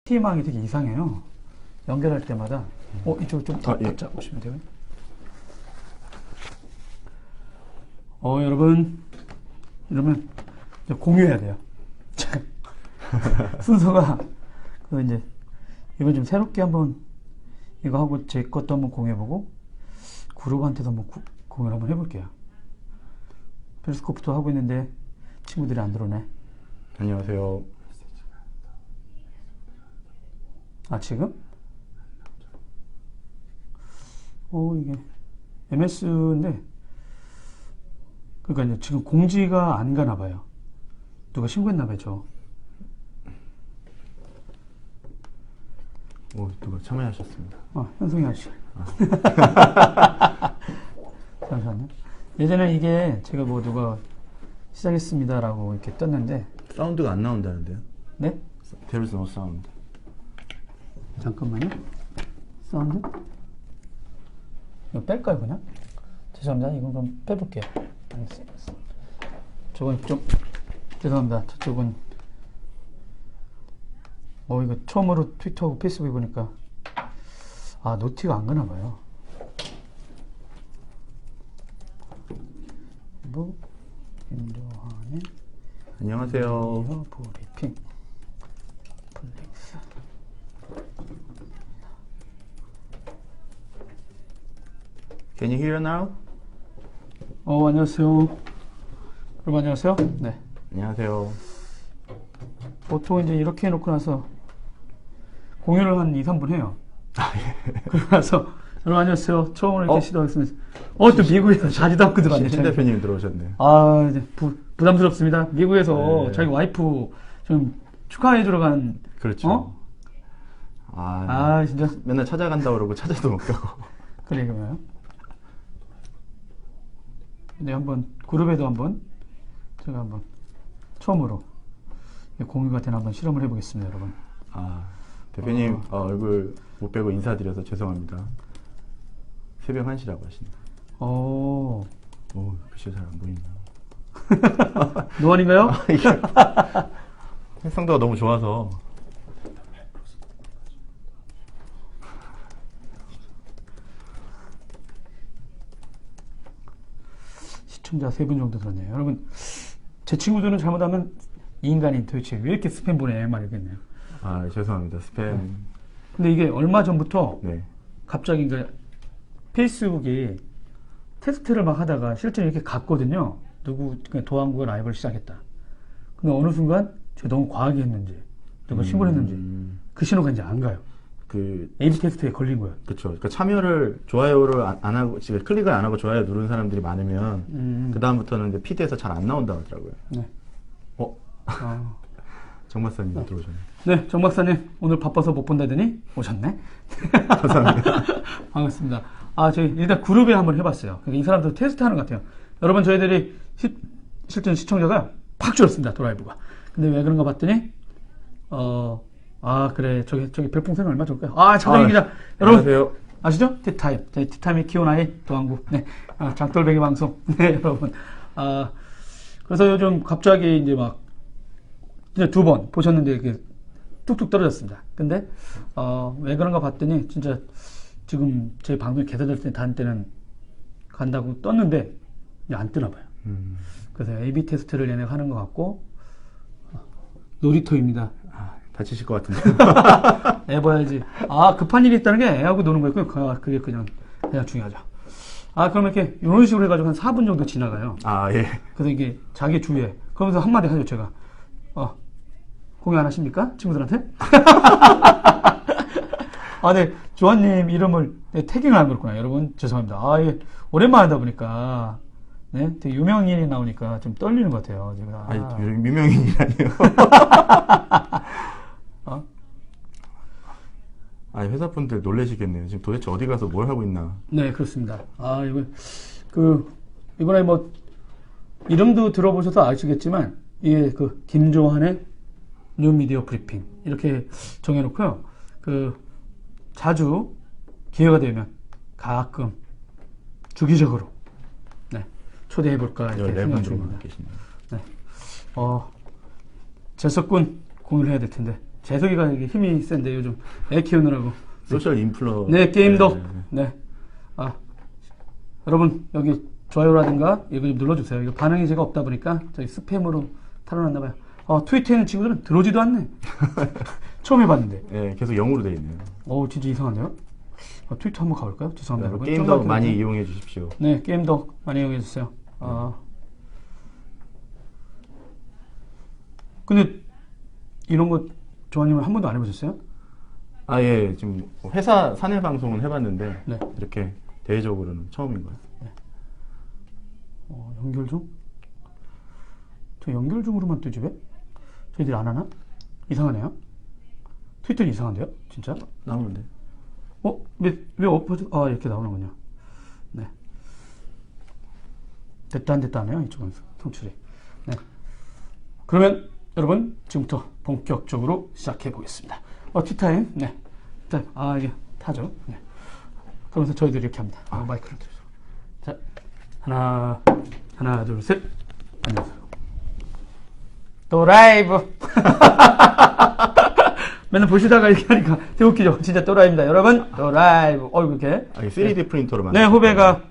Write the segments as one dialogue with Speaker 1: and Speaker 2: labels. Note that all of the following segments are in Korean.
Speaker 1: TM망이 되게 이상해요. 연결할 때마다 이쪽으로 좀 더 바짝 보시면 돼요. 여러분 이러면 이제 공유해야 돼요. 순서가 이제 이번 좀 새롭게 한번 이거 하고 제 것도 한번 공유해보고 그룹한테도 한번 공유를 한번 해볼게요. 페리스코프도 하고 있는데 친구들이 안 들어오네.
Speaker 2: 안녕하세요.
Speaker 1: 아 지금? 이게 MS인데 그러니까 이제 지금 공지가 안 가나 봐요. 누가 신고했나 봐요.
Speaker 2: 누가 참여하셨습니다.
Speaker 1: 현승이 아저씨. 잠시만요. 예전에 이게 제가 누가 시작했습니다라고 이렇게 떴는데
Speaker 2: 사운드가 안 나온다는데요?
Speaker 1: 네?
Speaker 2: There is no sound.
Speaker 1: 잠깐만요. 사운드? 이거 뺄까요 그냥? 죄송합니다. 이건 좀 빼볼게요. 알겠어요. 저건 좀 죄송합니다. 저쪽은 이거 처음으로 트위터하고 페이스북에 보니까 노티가 안 가나 봐요. 김조한의
Speaker 2: 안녕하세요.
Speaker 1: 브리핑 플렉스.
Speaker 2: Can you hear now?
Speaker 1: 안녕하세요. 여러분 안녕하세요. 네.
Speaker 2: 안녕하세요.
Speaker 1: 보통 이제 이렇게 해놓고 나서 공유를 한 2, 3분 해요. 그러고 나서 여러분 안녕하세요. 처음으로 이렇게 시도하겠습니다. 또 미국에서 자지도 않고 들어왔네.
Speaker 2: 신 대표님 들어오셨네요.
Speaker 1: 이제 부담스럽습니다. 미국에서 자기 와이프 좀 축하해주러 간.
Speaker 2: 그렇죠.
Speaker 1: 진짜.
Speaker 2: 맨날 찾아간다 그러고 찾아도 못 가고.
Speaker 1: 그래, 그러면. 네, 한번, 그룹에도 한번, 제가 한번, 처음으로 공유가 되나 한번 실험을 해보겠습니다, 여러분.
Speaker 2: 대표님, 얼굴 못 뵈고 인사드려서 죄송합니다. 새벽 1시라고 하십니다. 글씨 잘 안 보이네요.
Speaker 1: 노안인가요?
Speaker 2: 해상도가 너무 좋아서.
Speaker 1: 시청자 3분 정도 들었네요. 여러분, 제 친구들은 잘못하면 이 인간이 도대체 왜 이렇게 스팸 보내? 말이겠네요.
Speaker 2: 죄송합니다. 스팸.
Speaker 1: 근데 이게 얼마 전부터 갑자기 페이스북이 테스트를 막 하다가 실제로 이렇게 갔거든요. 도안국어 라이브를 시작했다. 근데 어느 순간 제가 너무 과하게 했는지 누가 신고를 했는지 그 신호가 이제 안 가요. AB 테스트에 걸린 거예요.
Speaker 2: 그렇죠. 그러니까 참여를 좋아요를 안 하고 지금 클릭을 안 하고 좋아요 누르는 사람들이 많으면 그 다음부터는 이제 피드에서 잘 안 나온다고 하더라고요.
Speaker 1: 네.
Speaker 2: 정 박사님 들어오셨네요.
Speaker 1: 네, 정 박사님 오늘 바빠서 못 본다더니 오셨네.
Speaker 2: 감사합니다.
Speaker 1: 반갑습니다. 저희 일단 그룹에 한번 해봤어요. 그러니까 이 사람들 테스트하는 것 같아요. 여러분 저희들이 실제 시청자가 팍 줄었습니다. 도라이브가. 근데 왜 그런가 봤더니 그래 저기 별풍선이 얼마 줄까요? 차정희 기자 여러분
Speaker 2: 안녕하세요.
Speaker 1: 아시죠? 티타임 저희 티타임이 키운 아이 도안국 장돌뱅이 방송 여러분 그래서 요즘 갑자기 이제 막 진짜 2번 보셨는데 이렇게 뚝뚝 떨어졌습니다. 근데 왜 그런가 봤더니 진짜 지금 제 방송이 개설될 때 다른 때는 간다고 떴는데 이제 안 뜨나 봐요. 그래서 A/B 테스트를 얘네가 하는 것 같고 놀이터입니다.
Speaker 2: 다치실 것 같은데.
Speaker 1: 애 봐야지. 급한 일이 있다는 게 애하고 노는 거였고요. 그게 그냥 중요하죠. 그러면 이렇게 이런 식으로 해가지고 한 4분 정도 지나가요.
Speaker 2: 예.
Speaker 1: 그래서 이게 자기 주위에 그러면서 한마디 하죠. 제가 공유 안 하십니까? 친구들한테? 네, 조한님 이름을 태깅을 안 그렇구나. 여러분 죄송합니다. 예, 오랜만에 하다 보니까 되게 유명인이 나오니까 좀 떨리는 것 같아요. 제가.
Speaker 2: 유명인이라니요. 회사분들 놀라시겠네요. 지금 도대체 어디 가서 뭘 하고 있나.
Speaker 1: 네, 그렇습니다. 이번에 이름도 들어보셔서 아시겠지만 이게 김조한의 뉴미디어 브리핑 이렇게 정해놓고요. 자주 기회가 되면 가끔 주기적으로 초대해볼까 이렇게 생각 중입니다.
Speaker 2: 계시네요.
Speaker 1: 재석군 공유를 해야 될 텐데 재석이가 이게 힘이 센데 요즘 애 키우느라고.
Speaker 2: 소셜 인플루.
Speaker 1: 네, 게임덕. 네. 아, 여러분 여기 좋아요라든가 이거 좀 눌러주세요. 이거 반응이 제가 없다 보니까 저희 스팸으로 탈환했나 봐요. 트위터에 있는 친구들은 들어오지도 않네. 처음 해봤는데.
Speaker 2: 네, 계속 0으로 돼 있네요.
Speaker 1: 진짜 이상한데요? 트위터 한번 가볼까요? 죄송합니다, 여러분.
Speaker 2: 게임덕 많이 이용해 주십시오.
Speaker 1: 네, 게임덕 많이 이용해 주세요. 근데 이런 거 조아님은 한 번도 안 해보셨어요?
Speaker 2: 예, 지금 회사 사내 방송은 해봤는데
Speaker 1: 네.
Speaker 2: 이렇게 대외적으로는 처음인 거예요.
Speaker 1: 네. 연결 중? 저 연결 중으로만 뜨지 왜? 저희들이 안 하나? 이상하네요. 트위터는 이상한데요? 진짜?
Speaker 2: 나오는데.
Speaker 1: 왜 엎어져? 이렇게 나오는군요. 네. 됐다 안 됐다 하네요. 이쪽은 송출이. 네. 그러면 여러분 지금부터 본격적으로 시작해 보겠습니다. 티타임. 네. 이게 타죠. 네. 그러면서 저희들이 이렇게 합니다. 마이크를 들죠. 자, 하나, 둘, 셋. 안녕하세요. 또 라이브. 맨날 보시다가 이렇게 하니까 되게 웃기죠. 진짜 또 라이브입니다. 여러분, 또 라이브. 이렇게.
Speaker 2: 3D 프린터로 만든.
Speaker 1: 네, 후배가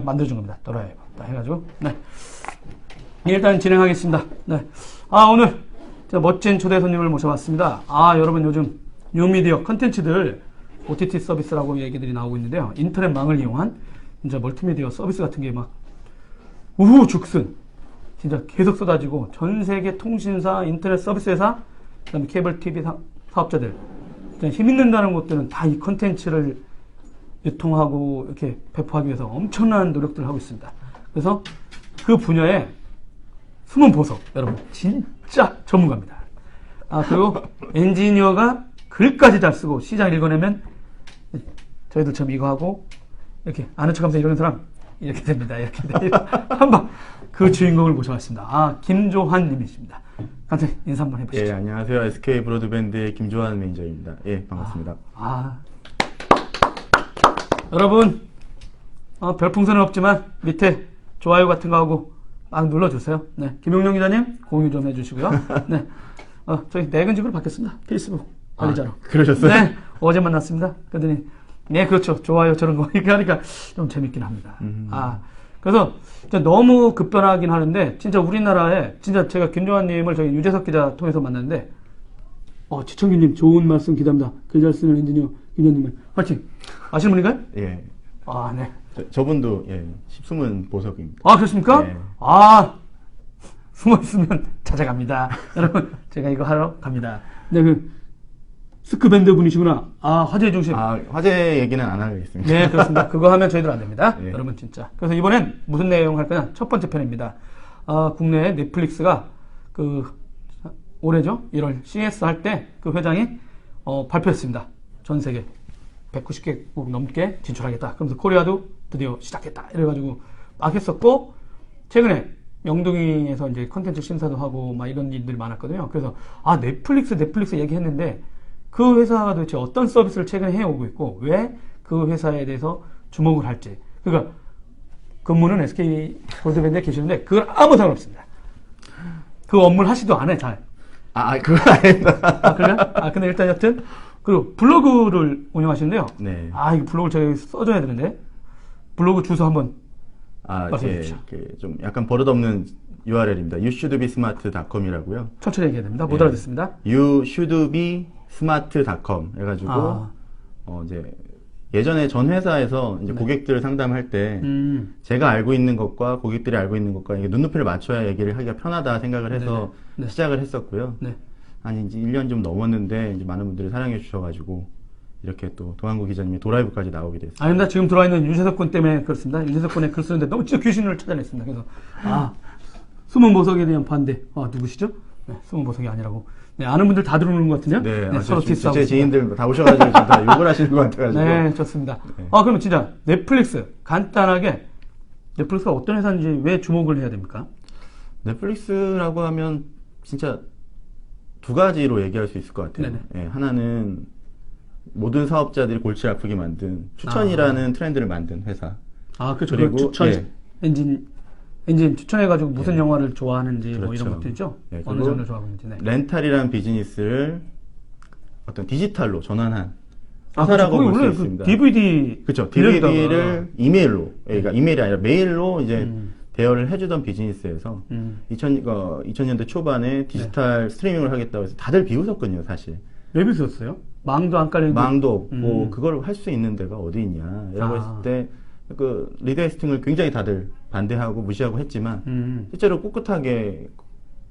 Speaker 1: 만들어준 겁니다. 또 라이브. 해가지고. 네. 일단 진행하겠습니다. 네. 오늘 제가 멋진 초대 손님을 모셔봤습니다. 여러분 요즘 뉴미디어 컨텐츠들 OTT 서비스라고 얘기들이 나오고 있는데요. 인터넷망을 이용한 진짜 멀티미디어 서비스 같은 게 막 우후죽순 진짜 계속 쏟아지고 전 세계 통신사, 인터넷 서비스 회사, 그다음에 케이블 TV 사업자들 힘 있는다는 곳들은 다 이 컨텐츠를 유통하고 이렇게 배포하기 위해서 엄청난 노력들을 하고 있습니다. 그래서 그 분야에 숨은 보석, 여러분 진짜 전문가입니다. 그리고 엔지니어가 글까지 잘 쓰고 시장 읽어내면 저희들처럼 이거 하고 이렇게 아는 척하면서 이러는 사람 이렇게 됩니다. 이렇게 한번 그 주인공을 모셔봤습니다. 김조한 님이십니다. 간단히 인사 한번 해보시죠.
Speaker 2: 예, 안녕하세요. SK 브로드밴드의 김조한 매니저입니다. 예, 반갑습니다.
Speaker 1: 여러분 별풍선은 없지만 밑에 좋아요 같은 거 하고 막 눌러주세요. 네, 김용룡 기자님 공유 좀 해주시고요. 네, 저희 내근직으로 바뀌었습니다. 페이스북 관리자로.
Speaker 2: 그러셨어요?
Speaker 1: 네, 어제 만났습니다. 그랬더니 네, 그렇죠. 좋아요 저런 거 이렇게 하니까 좀 재밌긴 합니다. 그래서 진짜 너무 급변하긴 하는데 진짜 우리나라에 진짜 제가 김조한님을 저희 유재석 기자 통해서 만났는데 지청기님 좋은 말씀 기대합니다. 글 잘 쓰는 엔지니어 김조한님 화이팅. 아시는 분인가요?
Speaker 2: 예.
Speaker 1: 네.
Speaker 2: 저분도 숨은 보석입니다.
Speaker 1: 그렇습니까?
Speaker 2: 예.
Speaker 1: 숨어 있으면 찾아갑니다. 여러분, 제가 이거 하러 갑니다. 네, 스크밴드 분이시구나. 화제의 중심.
Speaker 2: 화제 얘기는 안 하겠습니다.
Speaker 1: 네, 그렇습니다. 그거 하면 저희들 안 됩니다.
Speaker 2: 예.
Speaker 1: 여러분, 진짜. 그래서 이번엔 무슨 내용 할 거냐? 첫 번째 편입니다. 국내 넷플릭스가 올해죠? 1월 CES 할 때 그 회장이 발표했습니다. 전 세계 190개국 넘게 진출하겠다. 그러면서 코리아도 드디어 시작했다. 이래가지고 막 했었고, 최근에 영동이에서 이제 컨텐츠 심사도 하고 막 이런 일들이 많았거든요. 그래서 넷플릭스 얘기했는데 그 회사가 도대체 어떤 서비스를 최근에 해오고 있고 왜 그 회사에 대해서 주목을 할지. 그러니까 근무는 SK 브로드밴드에 계시는데 그걸 아무 상관없습니다. 그 업무를 하시도 않아요, 잘.
Speaker 2: 그건 아닙니다.
Speaker 1: 그래요? 근데 일단 여튼 그리고 블로그를 운영하시는데요.
Speaker 2: 네.
Speaker 1: 이거 블로그를 제가 써줘야 되는데 블로그 주소 한번
Speaker 2: 좀 약간 버릇없는 URL입니다. youshouldbesmart.com이라고요.
Speaker 1: 천천히 얘기해야 됩니다. 못 알아듣습니다.
Speaker 2: youshouldbesmart.com 해가지고 이제 예전에 전 회사에서 이제 고객들 상담할 때 제가 알고 있는 것과 고객들이 알고 있는 것과 이게 눈높이를 맞춰야 얘기를 하기가 편하다 생각을 해서
Speaker 1: 네네.
Speaker 2: 시작을 했었고요.
Speaker 1: 네.
Speaker 2: 이제 1년 좀 넘었는데 이제 많은 분들이 사랑해 주셔가지고 이렇게 또 동한구 기자님이 도라이브까지 나오게 됐습니다.
Speaker 1: 아닙니다. 지금 들어와 있는 유재석 군 때문에 그렇습니다. 유재석 군의 글 쓰는데 너무 진짜 귀신을 찾아냈습니다. 그래서 숨은 보석에 대한 반대. 누구시죠? 네, 숨은 보석이 아니라고. 네, 아는 분들 다 들어오는 것 같은데요?
Speaker 2: 네,
Speaker 1: 서로 디스하고
Speaker 2: 제 지인들 다 오셔가지고 지금 다 욕을 하시는 것 같아가지고.
Speaker 1: 네, 좋습니다.
Speaker 2: 네.
Speaker 1: 그러면 진짜 넷플릭스 간단하게 넷플릭스가 어떤 회사인지 왜 주목을 해야 됩니까?
Speaker 2: 넷플릭스라고 하면 진짜 두 가지로 얘기할 수 있을 것 같아요. 예, 하나는 모든 사업자들이 골치 아프게 만든 추천이라는 트렌드를 만든 회사.
Speaker 1: 그렇죠.
Speaker 2: 그리고
Speaker 1: 추천 엔진 엔진 추천해가지고 무슨 영화를 좋아하는지 뭐
Speaker 2: 그렇죠.
Speaker 1: 이런 것들이죠.
Speaker 2: 네,
Speaker 1: 어느 장르 좋아하는지. 네.
Speaker 2: 렌탈이라는 비즈니스를 어떤 디지털로 전환한
Speaker 1: 아,
Speaker 2: 회사라고 볼 수
Speaker 1: 원래
Speaker 2: 있습니다.
Speaker 1: DVD
Speaker 2: 그렇죠.
Speaker 1: 빌려주다가.
Speaker 2: DVD를 이메일로, 그러니까 이메일이 아니라 메일로 이제 대여를 해주던 비즈니스에서 2000년대 초반에 디지털 스트리밍을 하겠다고 해서 다들 비웃었거든요, 사실.
Speaker 1: 왜 비쌌어요? 망도 안 깔리는
Speaker 2: 망도 없고 그걸 할 수 있는 데가 어디 있냐 라고 했을 때 그 리드 헤스팅을 굉장히 다들 반대하고 무시하고 했지만 실제로 꿋꿋하게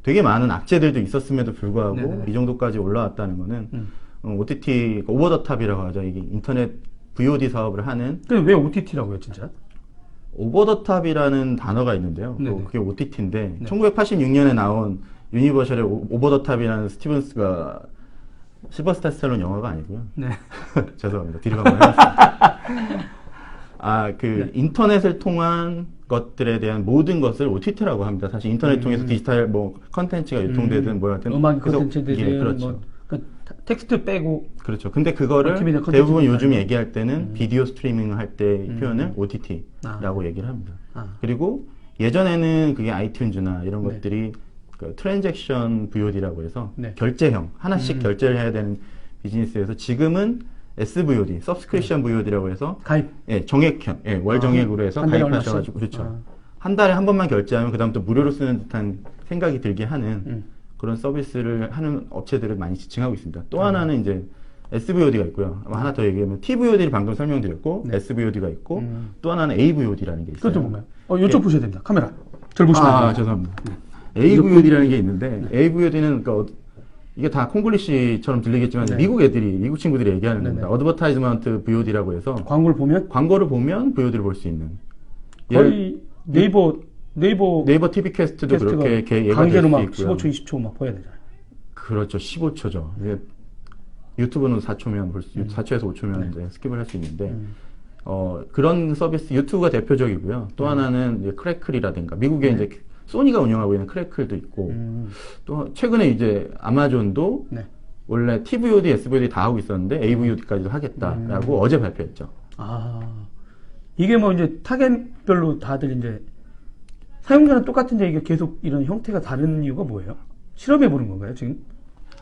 Speaker 2: 되게 많은 악재들도 있었음에도 불구하고
Speaker 1: 네네.
Speaker 2: 이 정도까지 올라왔다는 거는 OTT 오버 더 탑이라고 하죠. 이게 인터넷 VOD 사업을 하는
Speaker 1: 근데 왜 OTT라고요, 진짜?
Speaker 2: 오버 더 탑이라는 단어가 있는데요.
Speaker 1: 네네.
Speaker 2: 그게 OTT인데
Speaker 1: 네.
Speaker 2: 1986년에 나온 유니버셜의 오버 더 탑이라는 스티븐스가 실버스타 스탈론 영화가 아니고요.
Speaker 1: 네.
Speaker 2: 죄송합니다. 뒤로 한번 해봤습니다. 인터넷을 통한 것들에 대한 모든 것을 OTT라고 합니다. 사실 인터넷 통해서 디지털 뭐 컨텐츠가 유통되든 뭐하든
Speaker 1: 음악
Speaker 2: 그래서
Speaker 1: 콘텐츠들은
Speaker 2: 이게 그렇죠.
Speaker 1: 뭐 그러니까 텍스트 빼고
Speaker 2: 그렇죠. 근데 그거를
Speaker 1: 멀티미디어 컨텐츠
Speaker 2: 대부분
Speaker 1: 같은
Speaker 2: 요즘
Speaker 1: 거.
Speaker 2: 얘기할 때는 비디오 스트리밍을 할 때 표현을 OTT라고 얘기를 합니다. 그리고 예전에는 그게 아이튠즈나 이런
Speaker 1: 네.
Speaker 2: 것들이 그 트랜잭션 VOD라고 해서
Speaker 1: 네.
Speaker 2: 결제형 하나씩 결제를 해야 되는 비즈니스에서 지금은 SVOD, Subscription VOD라고 해서
Speaker 1: 가입.
Speaker 2: 예, 정액형, 예, 월 정액으로 해서
Speaker 1: 한 달에
Speaker 2: 가입하셔가지고
Speaker 1: 얼마씩?
Speaker 2: 그렇죠. 한 달에 한 번만 결제하면 그다음부터 무료로 쓰는 듯한 생각이 들게 하는 그런 서비스를 하는 업체들을 많이 지칭하고 있습니다. 또 하나는 이제 SVOD가 있고요. 아마 하나 더 얘기하면 TVOD를 방금 설명드렸고
Speaker 1: 네.
Speaker 2: SVOD가 있고 또 하나는 AVOD라는 게 있어요.
Speaker 1: 그것도 뭔가요? 이쪽 보셔야 됩니다. 카메라. 절 보시면
Speaker 2: 아,
Speaker 1: 돼요.
Speaker 2: 죄송합니다. AVOD라는 게 있는데 AVOD는 그러니까 이게 다 콩글리시처럼 들리겠지만
Speaker 1: 네.
Speaker 2: 미국 친구들이 얘기하는
Speaker 1: 네네.
Speaker 2: 겁니다. 어드버타이즈먼트 VOD라고 해서
Speaker 1: 광고를 보면
Speaker 2: 광고를 보면 VOD를 볼 수 있는.
Speaker 1: 거의 네이버
Speaker 2: TV 퀘스트도
Speaker 1: 퀘스트가
Speaker 2: 그렇게 얘가 될
Speaker 1: 강제로
Speaker 2: 수
Speaker 1: 막
Speaker 2: 있고요.
Speaker 1: 15초, 20초 막 보여야 되잖아요.
Speaker 2: 그렇죠. 15초죠. 유튜브는 4초면 4초에서 5초면 이제 스킵을 할 수 있는데 그런 서비스 유튜브가 대표적이고요. 또 하나는 이제 크래클이라든가 미국에 이제 소니가 운영하고 있는 크래클도 있고 또 최근에 이제 아마존도
Speaker 1: 네.
Speaker 2: 원래 TVOD, SVOD 다 하고 있었는데 AVOD까지도 하겠다라고 어제 발표했죠.
Speaker 1: 아, 이게 뭐 이제 타겟별로 다들 이제 사용자는 똑같은데 이게 계속 이런 형태가 다른 이유가 뭐예요? 실험해 보는 건가요, 지금?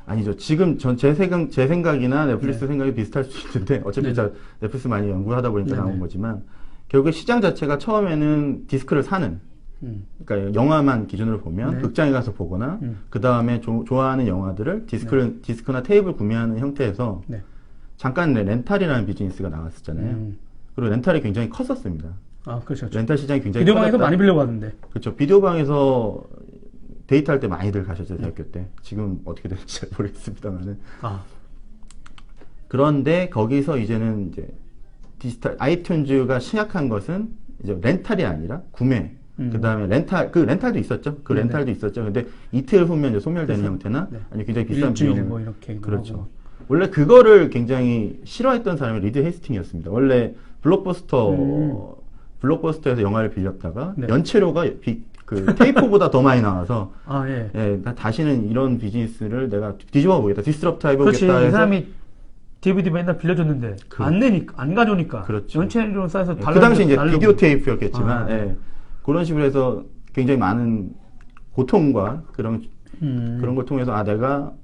Speaker 2: 아니죠. 지금 제 생각이나 넷플릭스 생각이 비슷할 수 있는데 어차피
Speaker 1: 네네.
Speaker 2: 제가 넷플릭스 많이 연구하다 보니까
Speaker 1: 네네.
Speaker 2: 나온 거지만 결국에 시장 자체가 처음에는 디스크를 사는 그러니까 영화만 기준으로 보면
Speaker 1: 네.
Speaker 2: 극장에 가서 보거나 그 다음에 좋아하는 영화들을 디스크나 테이블 구매하는 형태에서
Speaker 1: 네.
Speaker 2: 잠깐 렌탈이라는 비즈니스가 나왔었잖아요. 그리고 렌탈이 굉장히 컸었습니다.
Speaker 1: 아, 그렇죠.
Speaker 2: 렌탈 시장이 굉장히
Speaker 1: 비디오방에서
Speaker 2: 커졌다.
Speaker 1: 많이 빌려고 하던데.
Speaker 2: 그렇죠. 비디오 방에서 데이트할 때 많이들 가셨죠, 대학교 때. 지금 어떻게 되는지 잘 모르겠습니다만은.
Speaker 1: 아,
Speaker 2: 그런데 거기서 이제는 이제 디지털 아이튠즈가 시작한 것은 이제 렌탈이 아니라 구매. 그 다음에 렌탈도 있었죠. 그
Speaker 1: 네네.
Speaker 2: 렌탈도 있었죠. 근데 이틀 후면 이제 소멸되는
Speaker 1: 그래서,
Speaker 2: 형태나
Speaker 1: 네.
Speaker 2: 아니면 굉장히 비싼
Speaker 1: 일주일
Speaker 2: 비용.
Speaker 1: 뭐 이렇게
Speaker 2: 그렇죠.
Speaker 1: 하고.
Speaker 2: 원래 그거를 굉장히 싫어했던 사람이 리드 헤스팅이었습니다. 원래 블록버스터에서 영화를 빌렸다가
Speaker 1: 네.
Speaker 2: 연체료가 테이프보다 더 많이 나와서
Speaker 1: 아, 예.
Speaker 2: 다시는 이런 비즈니스를 내가 뒤집어 보겠다, 디스럽트
Speaker 1: 그렇지.
Speaker 2: 해보겠다
Speaker 1: 이
Speaker 2: 해서
Speaker 1: 사람이 DVD 맨날 빌려줬는데 안 내니까, 안 가져오니까.
Speaker 2: 그렇죠.
Speaker 1: 연체료 쌓여서
Speaker 2: 그 당시 이제
Speaker 1: 달라고.
Speaker 2: 비디오 테이프였겠지만
Speaker 1: 아.
Speaker 2: 예, 그런 식으로 해서 굉장히 많은 고통과 그런 걸 통해서 내가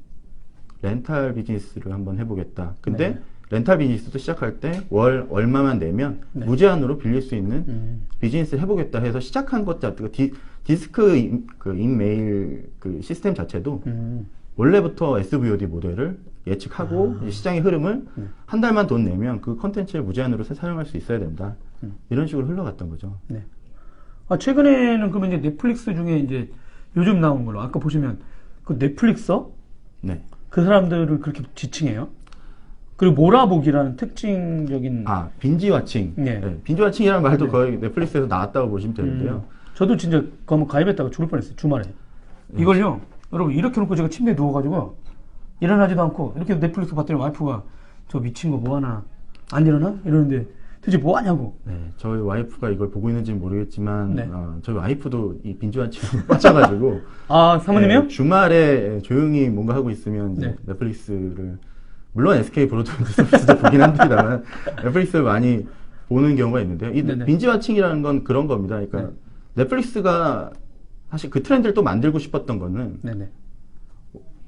Speaker 2: 렌탈 비즈니스를 한번 해보겠다. 근데
Speaker 1: 네.
Speaker 2: 렌탈 비즈니스도 시작할 때 월 얼마만 내면
Speaker 1: 네.
Speaker 2: 무제한으로 빌릴 수 있는 비즈니스를 해보겠다 해서 시작한 것 자체가 디스크 인메일 그 시스템 자체도 원래부터 SVOD 모델을 예측하고 이제 시장의 흐름을 한 달만 돈 내면 그 컨텐츠를 무제한으로 사용할 수 있어야 된다. 이런 식으로 흘러갔던 거죠.
Speaker 1: 네. 아, 최근에는 그러면 이제 넷플릭스 중에 이제 요즘 나온 걸로 아까 보시면 그 넷플릭서
Speaker 2: 네.
Speaker 1: 그 사람들을 그렇게 지칭해요. 그리고 몰아보기라는 특징적인
Speaker 2: 빈지 와칭.
Speaker 1: 네.
Speaker 2: 빈지 와칭이라는 말도
Speaker 1: 네.
Speaker 2: 거의 넷플릭스에서 나왔다고 보시면 되는데요.
Speaker 1: 저도 진짜 그거 한번 가입했다가 죽을 뻔했어요. 주말에. 이걸요. 여러분 이렇게 놓고 제가 침대에 누워가지고 일어나지도 않고 이렇게 넷플릭스 봤더니 와이프가 저 미친 거 뭐하나 안 일어나? 이러는데 도대체 뭐하냐고.
Speaker 2: 네, 저희 와이프가 이걸 보고 있는지는 모르겠지만
Speaker 1: 네.
Speaker 2: 저희 와이프도 이 빈지 와칭에 빠져가지고
Speaker 1: 아, 사모님이요?
Speaker 2: 주말에 조용히 뭔가 하고 있으면 이제
Speaker 1: 네.
Speaker 2: 넷플릭스를 물론 SK 브로드밴드 서비스도 보긴 합니다만 넷플릭스를 많이 보는 경우가 있는데요. 이
Speaker 1: 네네.
Speaker 2: 빈지 와칭이라는 건 그런 겁니다. 그러니까 넷플릭스가 사실 그 트렌드를 또 만들고 싶었던 거는
Speaker 1: 네네.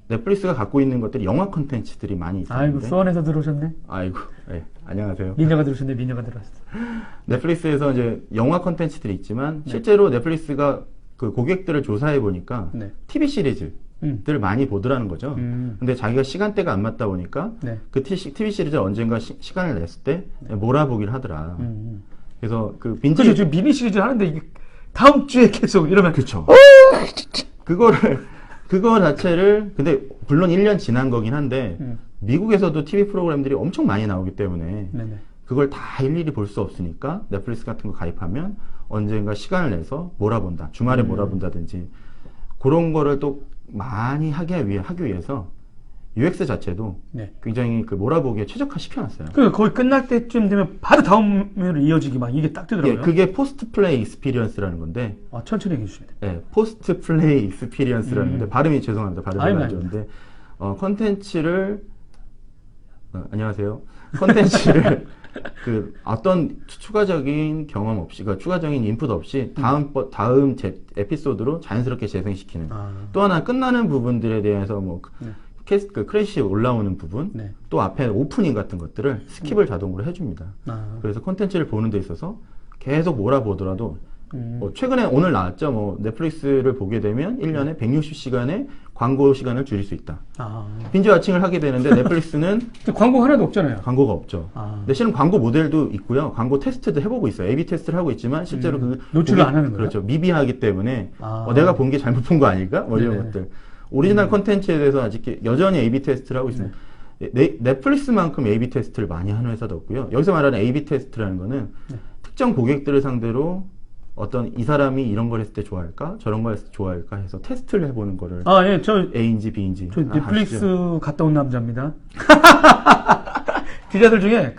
Speaker 2: 넷플릭스가 갖고 있는 것들이 영화 콘텐츠들이 많이 있었는데.
Speaker 1: 아이고, 수원에서 들어오셨네.
Speaker 2: 아이고, 네, 안녕하세요.
Speaker 1: 미녀가 들어오셨네. 미녀가 들어왔어.
Speaker 2: 넷플릭스에서 이제 영화 콘텐츠들이 있지만 실제로 넷플릭스가 그 고객들을 조사해 보니까
Speaker 1: 네.
Speaker 2: TV 시리즈들 많이 보더라는 거죠. 근데 자기가 시간대가 안 맞다 보니까
Speaker 1: 네.
Speaker 2: 그 TV 시리즈 언젠가 시간을 냈을 때 몰아보기를 하더라. 그래서 그 빈지
Speaker 1: 그죠. 지금 미니 시리즈 하는데 이게 다음 주에 계속 이러면.
Speaker 2: 그쵸. 그거 자체를, 근데 물론 1년 지난 거긴 한데, 미국에서도 TV 프로그램들이 엄청 많이 나오기 때문에,
Speaker 1: 네네.
Speaker 2: 그걸 다 일일이 볼 수 없으니까, 넷플릭스 같은 거 가입하면 언젠가 시간을 내서 몰아본다. 주말에 몰아본다든지, 그런 거를 또 많이 하기 위해서, UX 자체도
Speaker 1: 네.
Speaker 2: 굉장히 그 몰아보기에 최적화 시켜놨어요.
Speaker 1: 그 거의 끝날 때쯤 되면 바로 다음으로 이어지기 막 이게 딱 뜨더라고요.
Speaker 2: 예, 그게 포스트 플레이 익스피리언스라는 건데,
Speaker 1: 아, 천천히 얘기해 주시면 돼요.
Speaker 2: 네, 포스트 플레이 익스피리언스라는 건데, 발음이 죄송합니다. 발음이
Speaker 1: 아닙니다,
Speaker 2: 안 좋은데, 컨텐츠를, 안녕하세요. 컨텐츠를, 그, 어떤 추가적인 경험 없이, 그러니까 추가적인 인풋 없이, 다음 에피소드로 자연스럽게 재생시키는. 또 하나 끝나는 부분들에 대해서 뭐, 그 크래시 올라오는 부분,
Speaker 1: 네.
Speaker 2: 또 앞에 오프닝 같은 것들을 스킵을 자동으로 해줍니다. 그래서 콘텐츠를 보는 데 있어서 계속 몰아보더라도 최근에 오늘 나왔죠. 뭐 넷플릭스를 보게 되면 1년에 160시간의 광고 시간을 줄일 수 있다. 빈지 와칭을 하게 되는데 넷플릭스는
Speaker 1: 광고 하나도 없잖아요.
Speaker 2: 광고가 없죠. 근데 실은 광고 모델도 있고요. 광고 테스트도 해보고 있어요. A/B 테스트를 하고 있지만 실제로 그
Speaker 1: 노출을 안 하는 거예요?
Speaker 2: 그렇죠. 미비하기 때문에 내가 본 게 잘못 본 거 아닐까? 뭐 이런 것들. 오리지널 콘텐츠에 대해서 아직 여전히 A/B 테스트를 하고 있습니다. 넷플릭스만큼 A/B 테스트를 많이 하는 회사도 없고요. 여기서 말하는 A/B 테스트라는 거는 특정 고객들을 상대로 어떤 이 사람이 이런 걸 했을 때 좋아할까? 저런 걸 했을 때 좋아할까? 해서 테스트를 해보는 거를.
Speaker 1: 예,
Speaker 2: A인지 B인지.
Speaker 1: 저 넷플릭스
Speaker 2: 아시죠?
Speaker 1: 갔다 온 남자입니다. 기자들 중에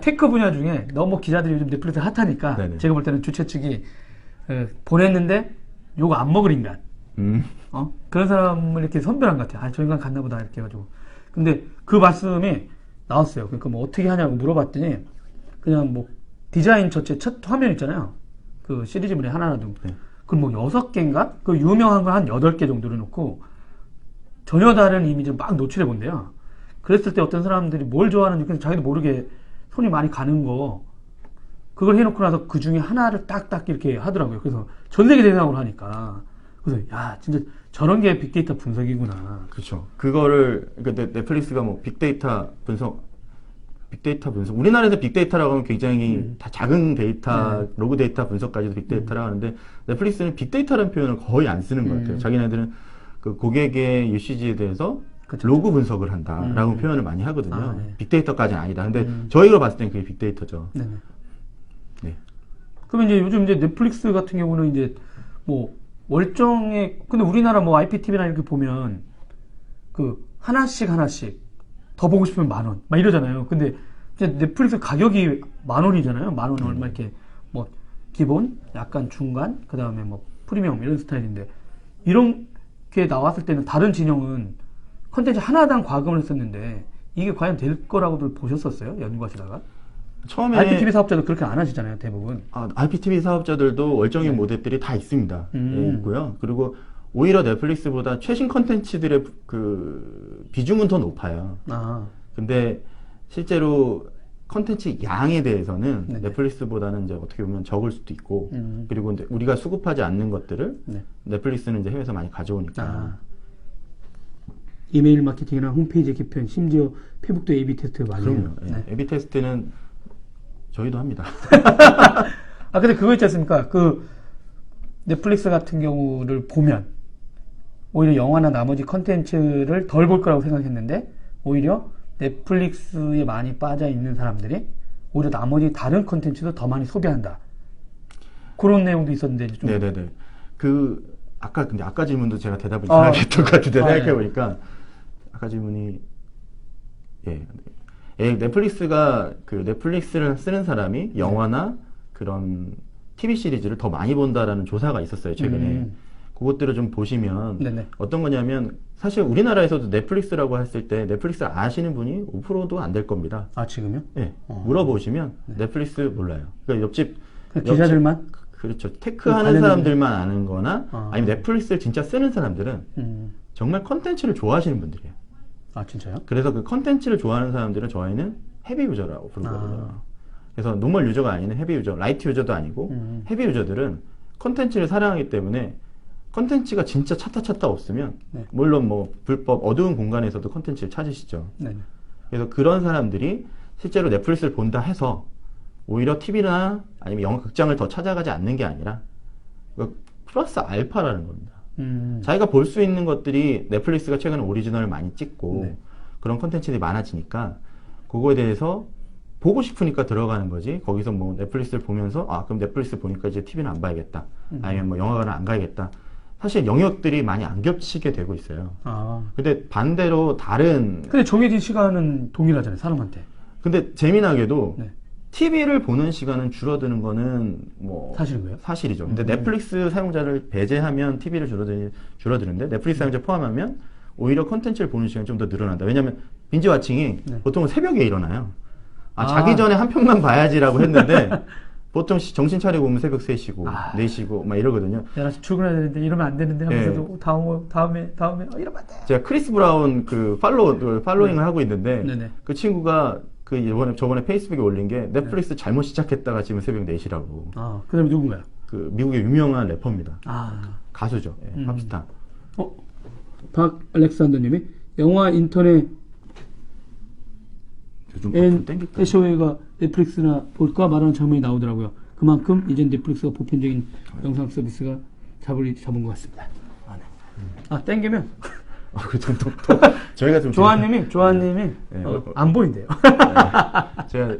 Speaker 1: 테크 분야 중에 너무 기자들이 요즘 넷플릭스 핫하니까
Speaker 2: 네네.
Speaker 1: 제가 볼 때는 주최 측이 보냈는데 요거 안 먹을 인간. 그런 사람을 이렇게 선별한 것 같아요. 저 인간 갔나 보다 이렇게 해가지고. 근데 그 말씀이 나왔어요. 그러니까 뭐 어떻게 하냐고 물어봤더니 그냥 뭐 디자인 전체 첫 화면 있잖아요. 그 시리즈물에 하나라도. 그럼 뭐 6개인가? 그 유명한 거 한 8개 정도를 놓고 전혀 다른 이미지를 막 노출해 본대요. 그랬을 때 어떤 사람들이 뭘 좋아하는지 그냥 자기도 모르게 손이 많이 가는 거 그걸 해놓고 나서 그 중에 하나를 딱딱 이렇게 하더라고요. 그래서 전 세계 대상으로 하니까. 그래서 야 진짜 저런 게 빅데이터 분석이구나.
Speaker 2: 그렇죠. 그거를 그러니까 넷플릭스가 뭐 빅데이터 분석 우리나라에서 빅데이터라고 하면 굉장히 다 작은 데이터 로그 데이터 분석까지도 빅데이터라고 하는데 넷플릭스는 빅데이터라는 표현을 거의 안 쓰는 것 같아요. 자기네들은 그 고객의 유시지에 대해서
Speaker 1: 그쵸.
Speaker 2: 로그 분석을 한다라고 표현을 많이 하거든요.
Speaker 1: 네.
Speaker 2: 빅데이터까지는 아니다. 근데 저희가 봤을 땐 그게 빅데이터죠.
Speaker 1: 네네.
Speaker 2: 네.
Speaker 1: 그러면 이제 요즘 이제 넷플릭스 같은 경우는 이제 뭐 월정에 근데 우리나라 뭐 IPTV나 이렇게 보면 그 하나씩 더 보고 싶으면 10,000원 막 이러잖아요. 근데 이제 넷플릭스 가격이 10,000원이잖아요. 10,000원 얼마 이렇게 뭐 기본, 약간 중간, 그 다음에 뭐 프리미엄 이런 스타일인데 이런 게 나왔을 때는 다른 진영은 컨텐츠 하나당 과금을 했었는데 이게 과연 될 거라고들 보셨었어요? 연구하시다가?
Speaker 2: 처음에
Speaker 1: IPTV 사업자도 그렇게 안 하시잖아요, 대부분.
Speaker 2: IPTV 사업자들도 월정액 모델들이 다 있습니다. 있고요. 그리고 오히려 넷플릭스보다 최신 컨텐츠들의 그 비중은 더 높아요. 근데 실제로 컨텐츠 양에 대해서는
Speaker 1: 네네.
Speaker 2: 넷플릭스보다는 이제 어떻게 보면 적을 수도 있고, 그리고 이제 우리가 수급하지 않는 것들을 넷플릭스는 이제 해외에서 많이 가져오니까.
Speaker 1: 이메일 마케팅이나 홈페이지 개편, 심지어 페북도 A/B 테스트 많이 해요.
Speaker 2: 그럼요. A/B 테스트는 저희도 합니다.
Speaker 1: 근데 그거 있지 않습니까? 그 넷플릭스 같은 경우를 보면 오히려 영화나 나머지 컨텐츠를 덜 볼 거라고 생각했는데 오히려 넷플릭스에 많이 빠져 있는 사람들이 오히려 나머지 다른 컨텐츠도 더 많이 소비한다. 그런 내용도 있었는데 좀.
Speaker 2: 네네네. 근데 아까 질문도 제가 대답을 이상하게 했던 것 같은데 생각해보니까 아까 질문이 넷플릭스가 그 넷플릭스를 쓰는 사람이 영화나 그런 TV 시리즈를 더 많이 본다라는 조사가 있었어요 최근에. 그것들을 좀 보시면
Speaker 1: 네네.
Speaker 2: 어떤 거냐면 사실 우리나라에서도 넷플릭스라고 했을 때 넷플릭스를 아시는 분이 5%도 안 될 겁니다.
Speaker 1: 지금요?
Speaker 2: 네. 물어보시면 넷플릭스 몰라요. 그러니까 옆집
Speaker 1: 기자들만?
Speaker 2: 그렇죠.
Speaker 1: 그
Speaker 2: 테크하는
Speaker 1: 관련된-
Speaker 2: 사람들만 아는 거나
Speaker 1: 아.
Speaker 2: 아니면 넷플릭스를 진짜 쓰는 사람들은 정말 컨텐츠를 좋아하시는 분들이에요.
Speaker 1: 아, 진짜요?
Speaker 2: 그래서 그 컨텐츠를 좋아하는 사람들은 저희는 헤비 유저라고 부르거든요.
Speaker 1: 아.
Speaker 2: 그래서 노멀 유저가 아닌 헤비 유저, 라이트 유저도 아니고 헤비 유저들은 컨텐츠를 사랑하기 때문에 컨텐츠가 진짜 찾다 없으면
Speaker 1: 네.
Speaker 2: 물론 뭐 불법 어두운 공간에서도 컨텐츠를 찾으시죠.
Speaker 1: 네.
Speaker 2: 그래서 그런 사람들이 실제로 넷플릭스를 본다 해서 오히려 TV나 아니면 영화 극장을 더 찾아가지 않는 게 아니라 플러스 알파라는 겁니다. 자기가 볼 수 있는 것들이 넷플릭스가 최근에 오리지널을 많이 찍고
Speaker 1: 네.
Speaker 2: 그런 컨텐츠들이 많아지니까 그거에 대해서 보고 싶으니까 들어가는 거지. 거기서 뭐 넷플릭스를 보면서 아 그럼 넷플릭스 보니까 이제 TV는 안 봐야겠다. 아니면 뭐 영화관은 안 가야겠다. 사실 영역들이 많이 안 겹치게 되고 있어요.
Speaker 1: 아.
Speaker 2: 근데 반대로 다른
Speaker 1: 근데 정해진 시간은 동일하잖아요, 사람한테.
Speaker 2: 근데 재미나게도
Speaker 1: 네.
Speaker 2: TV를 보는 시간은 줄어드는 거는 뭐
Speaker 1: 사실인 거예요?
Speaker 2: 사실이죠. 근데 넷플릭스 사용자를 배제하면 TV를 줄어드는데 넷플릭스 사용자 포함하면 오히려 컨텐츠를 보는 시간이 좀 더 늘어난다. 왜냐하면 빈지 와칭이
Speaker 1: 네.
Speaker 2: 보통은 새벽에 일어나요.
Speaker 1: 아.
Speaker 2: 자기 전에 한 편만 봐야지라고 했는데 보통 정신 차리고 오면 새벽 3시고
Speaker 1: 아.
Speaker 2: 4시고 막 이러거든요.
Speaker 1: 내가 출근해야 되는데 이러면 안 되는데 하면서도 다음에 이러면 안 돼.
Speaker 2: 제가 크리스 브라운 그 팔로잉을 하고 있는데
Speaker 1: 네네.
Speaker 2: 그 친구가 저번에 페이스북에 올린 게 넷플릭스 잘못 시작했다가 지금 새벽 4시라고.
Speaker 1: 아, 그 다음에 누군가요?
Speaker 2: 그 미국의 유명한 래퍼입니다.
Speaker 1: 아.
Speaker 2: 가수죠. 예, 팝스타.
Speaker 1: 박 알렉산더님이 영화 인터넷
Speaker 2: 요즘
Speaker 1: 앤
Speaker 2: 땡길까?
Speaker 1: 애쇼웨이가 넷플릭스나 볼까 말하는 장면이 나오더라고요. 그만큼 이젠 넷플릭스가 보편적인 영상 서비스가 잡은 것 같습니다. 아, 땡기면
Speaker 2: 저희가 좀
Speaker 1: 조아님이
Speaker 2: 네,
Speaker 1: 안 보인대요.
Speaker 2: 제가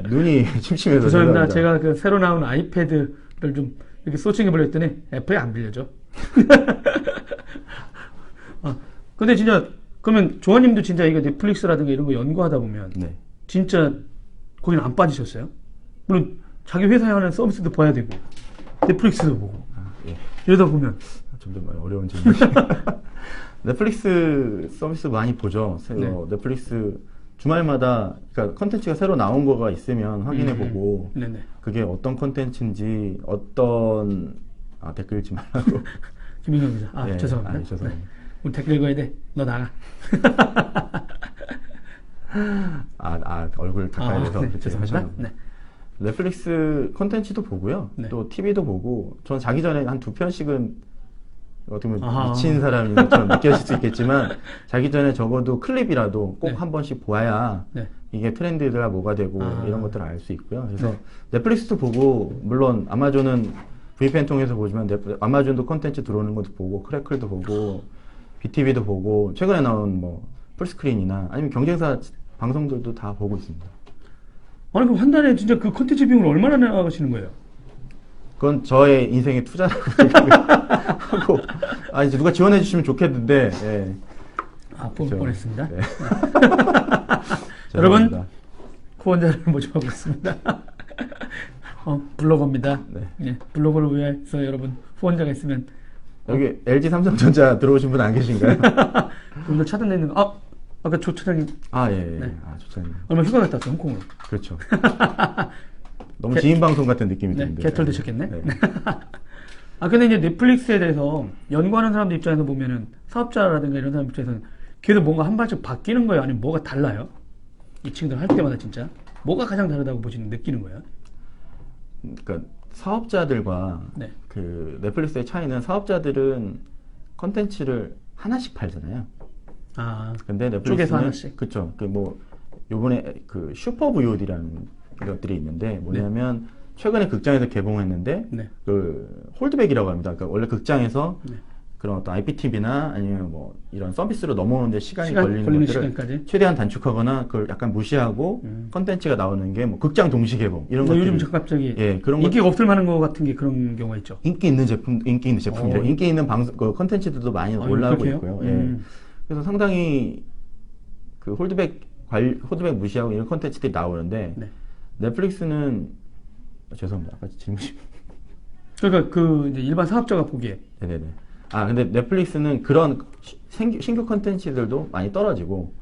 Speaker 2: 눈이 침침해서
Speaker 1: 죄송합니다.
Speaker 2: 죄송합니다.
Speaker 1: 제가 그 새로 나온 아이패드를 좀 이렇게 소싱해 보려 했더니 애플이 안 빌려줘. 근데 진짜 그러면 조아님도 진짜 이거 넷플릭스라든가 이런 거 연구하다 보면
Speaker 2: 네.
Speaker 1: 진짜 거기는 안 빠지셨어요? 물론 자기 회사에 하는 서비스도 봐야 되고 넷플릭스도 보고
Speaker 2: 예.
Speaker 1: 이러다 보면
Speaker 2: 점점 어려운 질문이. 넷플릭스 서비스 많이 보죠.
Speaker 1: 네.
Speaker 2: 넷플릭스 주말마다 그러니까 컨텐츠가 새로 나온 거가 있으면 확인해보고
Speaker 1: 네네.
Speaker 2: 그게 어떤 컨텐츠인지 어떤 댓글 읽지 말라고.
Speaker 1: 김인경 기자.
Speaker 2: 예,
Speaker 1: 죄송합니다.
Speaker 2: 죄송합니다.
Speaker 1: 네. 우리 댓글 읽어야 돼. 너 나가.
Speaker 2: 얼굴 가까이 해서
Speaker 1: 네,
Speaker 2: 그렇게
Speaker 1: 죄송합니다.
Speaker 2: 하셨나요?
Speaker 1: 네.
Speaker 2: 넷플릭스 컨텐츠도 보고요.
Speaker 1: 네.
Speaker 2: 또 TV도 보고, 전 자기 전에 한 2편씩은 어떻게 보면
Speaker 1: 아하.
Speaker 2: 미친 사람인 것처럼 느껴질 수 있겠지만, 자기 전에 적어도 클립이라도 꼭
Speaker 1: 네.
Speaker 2: 한 번씩 보아야
Speaker 1: 네.
Speaker 2: 이게 트렌드가 뭐가 되고
Speaker 1: 아.
Speaker 2: 이런 것들을 알 수 있고요. 그래서 넷플릭스도 보고, 물론 아마존은 VPN 통해서 보지만 아마존도 컨텐츠 들어오는 것도 보고, 크래클도 보고, BTV도 보고, 최근에 나온 뭐 풀스크린이나 아니면 경쟁사 방송들도 다 보고 있습니다.
Speaker 1: 아니 그럼 한 달에 진짜 그 콘텐츠 비용을 얼마나 나가시는 거예요?
Speaker 2: 그건 저의 인생의 투자라고 생각하고, 이제 누가 지원해 주시면 좋겠는데, 예. 그렇죠.
Speaker 1: 뻔했습니다.
Speaker 2: 네.
Speaker 1: 여러분,
Speaker 2: 죄송합니다.
Speaker 1: 후원자를 모집하고 있습니다. 블로거입니다.
Speaker 2: 네.
Speaker 1: 예, 블로거를 위해서 여러분 후원자가 있으면
Speaker 2: 여기 LG 삼성전자 들어오신 분 안 계신가요?
Speaker 1: 오늘 차단되는 거. 아까 조 차장님
Speaker 2: 예.
Speaker 1: 네.
Speaker 2: 좋잖아요.
Speaker 1: 얼마 휴가 갔다 왔어요, 홍콩으로.
Speaker 2: 그렇죠. 너무 지인 방송 같은 느낌이
Speaker 1: 네,
Speaker 2: 드는데.
Speaker 1: 개털 되셨겠네.
Speaker 2: 네.
Speaker 1: 근데 이제 넷플릭스에 대해서 연구하는 사람들 입장에서 보면은 사업자라든가 이런 사람 입장에서는 계속 뭔가 한 발씩 바뀌는 거예요? 아니면 뭐가 달라요? 이 친구들 할 때마다 진짜 뭐가 가장 다르다고 느끼는 거예요?
Speaker 2: 그러니까 사업자들과
Speaker 1: 네.
Speaker 2: 그 넷플릭스의 차이는 사업자들은 컨텐츠를 하나씩 팔잖아요. 근데 넷플릭스는
Speaker 1: 쪼개서 하나씩.
Speaker 2: 그렇죠. 그 뭐 요번에 그 슈퍼 VOD라는 것들이 있는데 뭐냐면 최근에 극장에서 개봉했는데
Speaker 1: 네.
Speaker 2: 그 홀드백이라고 합니다. 그러니까 원래 극장에서
Speaker 1: 네.
Speaker 2: 그런 어떤 IPTV나 아니면 뭐 이런 서비스로 넘어오는데 시간이 걸리는 것들을
Speaker 1: 시간까지?
Speaker 2: 최대한 단축하거나 그걸 약간 무시하고 컨텐츠가 나오는 게 뭐 극장 동시 개봉 이런 것들
Speaker 1: 요즘 갑자기
Speaker 2: 그런
Speaker 1: 인기가 없을 만한 거 같은 게 그런 경우가 있죠.
Speaker 2: 인기 있는 제품이라 인기 있는 컨텐츠들도 많이 올라오고
Speaker 1: 그렇게요?
Speaker 2: 있고요. 그래서 상당히 그 홀드백 무시하고 이런 컨텐츠들이 나오는데
Speaker 1: 네.
Speaker 2: 넷플릭스는 죄송합니다. 아까 질문이
Speaker 1: 그러니까 그 이제 일반 사업자가 보기에
Speaker 2: 네네네. 근데 넷플릭스는 그런 신규 컨텐츠들도 많이 떨어지고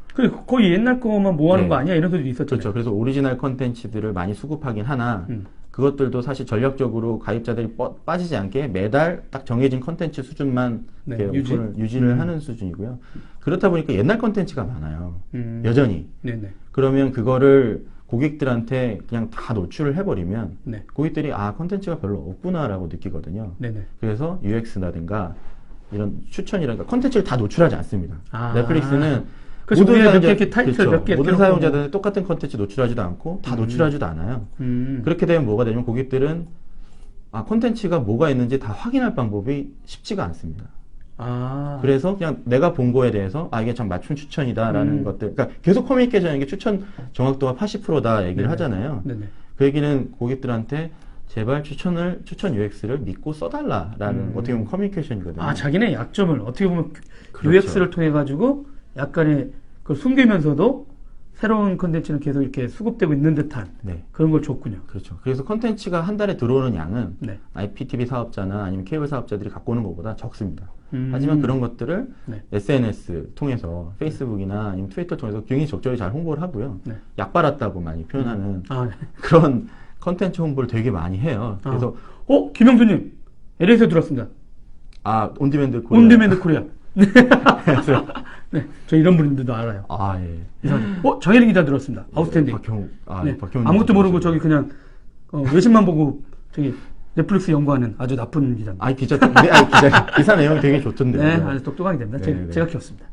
Speaker 1: 거의 옛날 거만 모아는
Speaker 2: 네.
Speaker 1: 거 아니야 이런 소리도 있었잖아요.
Speaker 2: 그렇죠. 그래서 오리지널 컨텐츠들을 많이 수급하긴 하나 그것들도 사실 전략적으로 가입자들이 빠지지 않게 매달 딱 정해진 컨텐츠 수준만
Speaker 1: 네,
Speaker 2: 오픈을 유지를 하는 수준이고요. 그렇다 보니까 옛날 컨텐츠가 많아요. 여전히.
Speaker 1: 네네.
Speaker 2: 그러면 그거를 고객들한테 그냥 다 노출을 해버리면
Speaker 1: 네.
Speaker 2: 고객들이 컨텐츠가 별로 없구나라고 느끼거든요.
Speaker 1: 네네.
Speaker 2: 그래서 UX라든가 이런 추천이라든가 컨텐츠를 다 노출하지 않습니다.
Speaker 1: 아.
Speaker 2: 넷플릭스는
Speaker 1: 그래서
Speaker 2: 모든
Speaker 1: 위에 몇
Speaker 2: 사용자,
Speaker 1: 개 타이틀
Speaker 2: 그렇죠.
Speaker 1: 몇 개
Speaker 2: 모든
Speaker 1: 띄워놓고.
Speaker 2: 사용자들은 똑같은 컨텐츠 노출하지도 않고 다 노출하지도 않아요. 그렇게 되면 뭐가 되냐면 고객들은 컨텐츠가 뭐가 있는지 다 확인할 방법이 쉽지가 않습니다. 그래서 그냥 내가 본 거에 대해서 이게 참 맞춤 추천이다라는 것들, 그러니까 계속 커뮤니케이션인 게 추천 정확도가 80%다 얘기를
Speaker 1: 네네.
Speaker 2: 하잖아요.
Speaker 1: 네네.
Speaker 2: 그 얘기는 고객들한테 제발 추천 UX를 믿고 써달라라는 어떻게 보면 커뮤니케이션이거든요.
Speaker 1: 자기네 약점을 어떻게 보면
Speaker 2: 그렇죠.
Speaker 1: UX를 통해 가지고 약간의 그걸 숨기면서도 새로운 컨텐츠는 계속 이렇게 수급되고 있는 듯한
Speaker 2: 네.
Speaker 1: 그런 걸 줬군요.
Speaker 2: 그렇죠. 그래서 컨텐츠가 한 달에 들어오는 양은
Speaker 1: 네.
Speaker 2: IPTV 사업자나 아니면 케이블 사업자들이 갖고 오는 것보다 적습니다. 하지만 그런 것들을
Speaker 1: 네.
Speaker 2: SNS 통해서 페이스북이나 아니면 트위터 통해서 굉장히 적절히 잘 홍보를 하고요.
Speaker 1: 네.
Speaker 2: 약 빨았다고 많이 표현하는
Speaker 1: 네.
Speaker 2: 그런 컨텐츠 홍보를 되게 많이 해요. 그래서
Speaker 1: 김영수님 LA에서 들어왔습니다.
Speaker 2: 온디맨드 코리아.
Speaker 1: 온디맨드 코리아. 네, 저 이런 분들도 알아요.
Speaker 2: 예.
Speaker 1: 이상하죠. 정혜린 기자 들었습니다. 아웃스탠딩.
Speaker 2: 네, 박형우
Speaker 1: 아무것도 모르고 저기 그냥 외신만 보고 저기 넷플릭스 연구하는 아주 나쁜 기자입니다.
Speaker 2: 기사 내용이 되게 좋던데요.
Speaker 1: 네, 아주 똑똑하게 됩니다.
Speaker 2: 네,
Speaker 1: 제가 키웠습니다.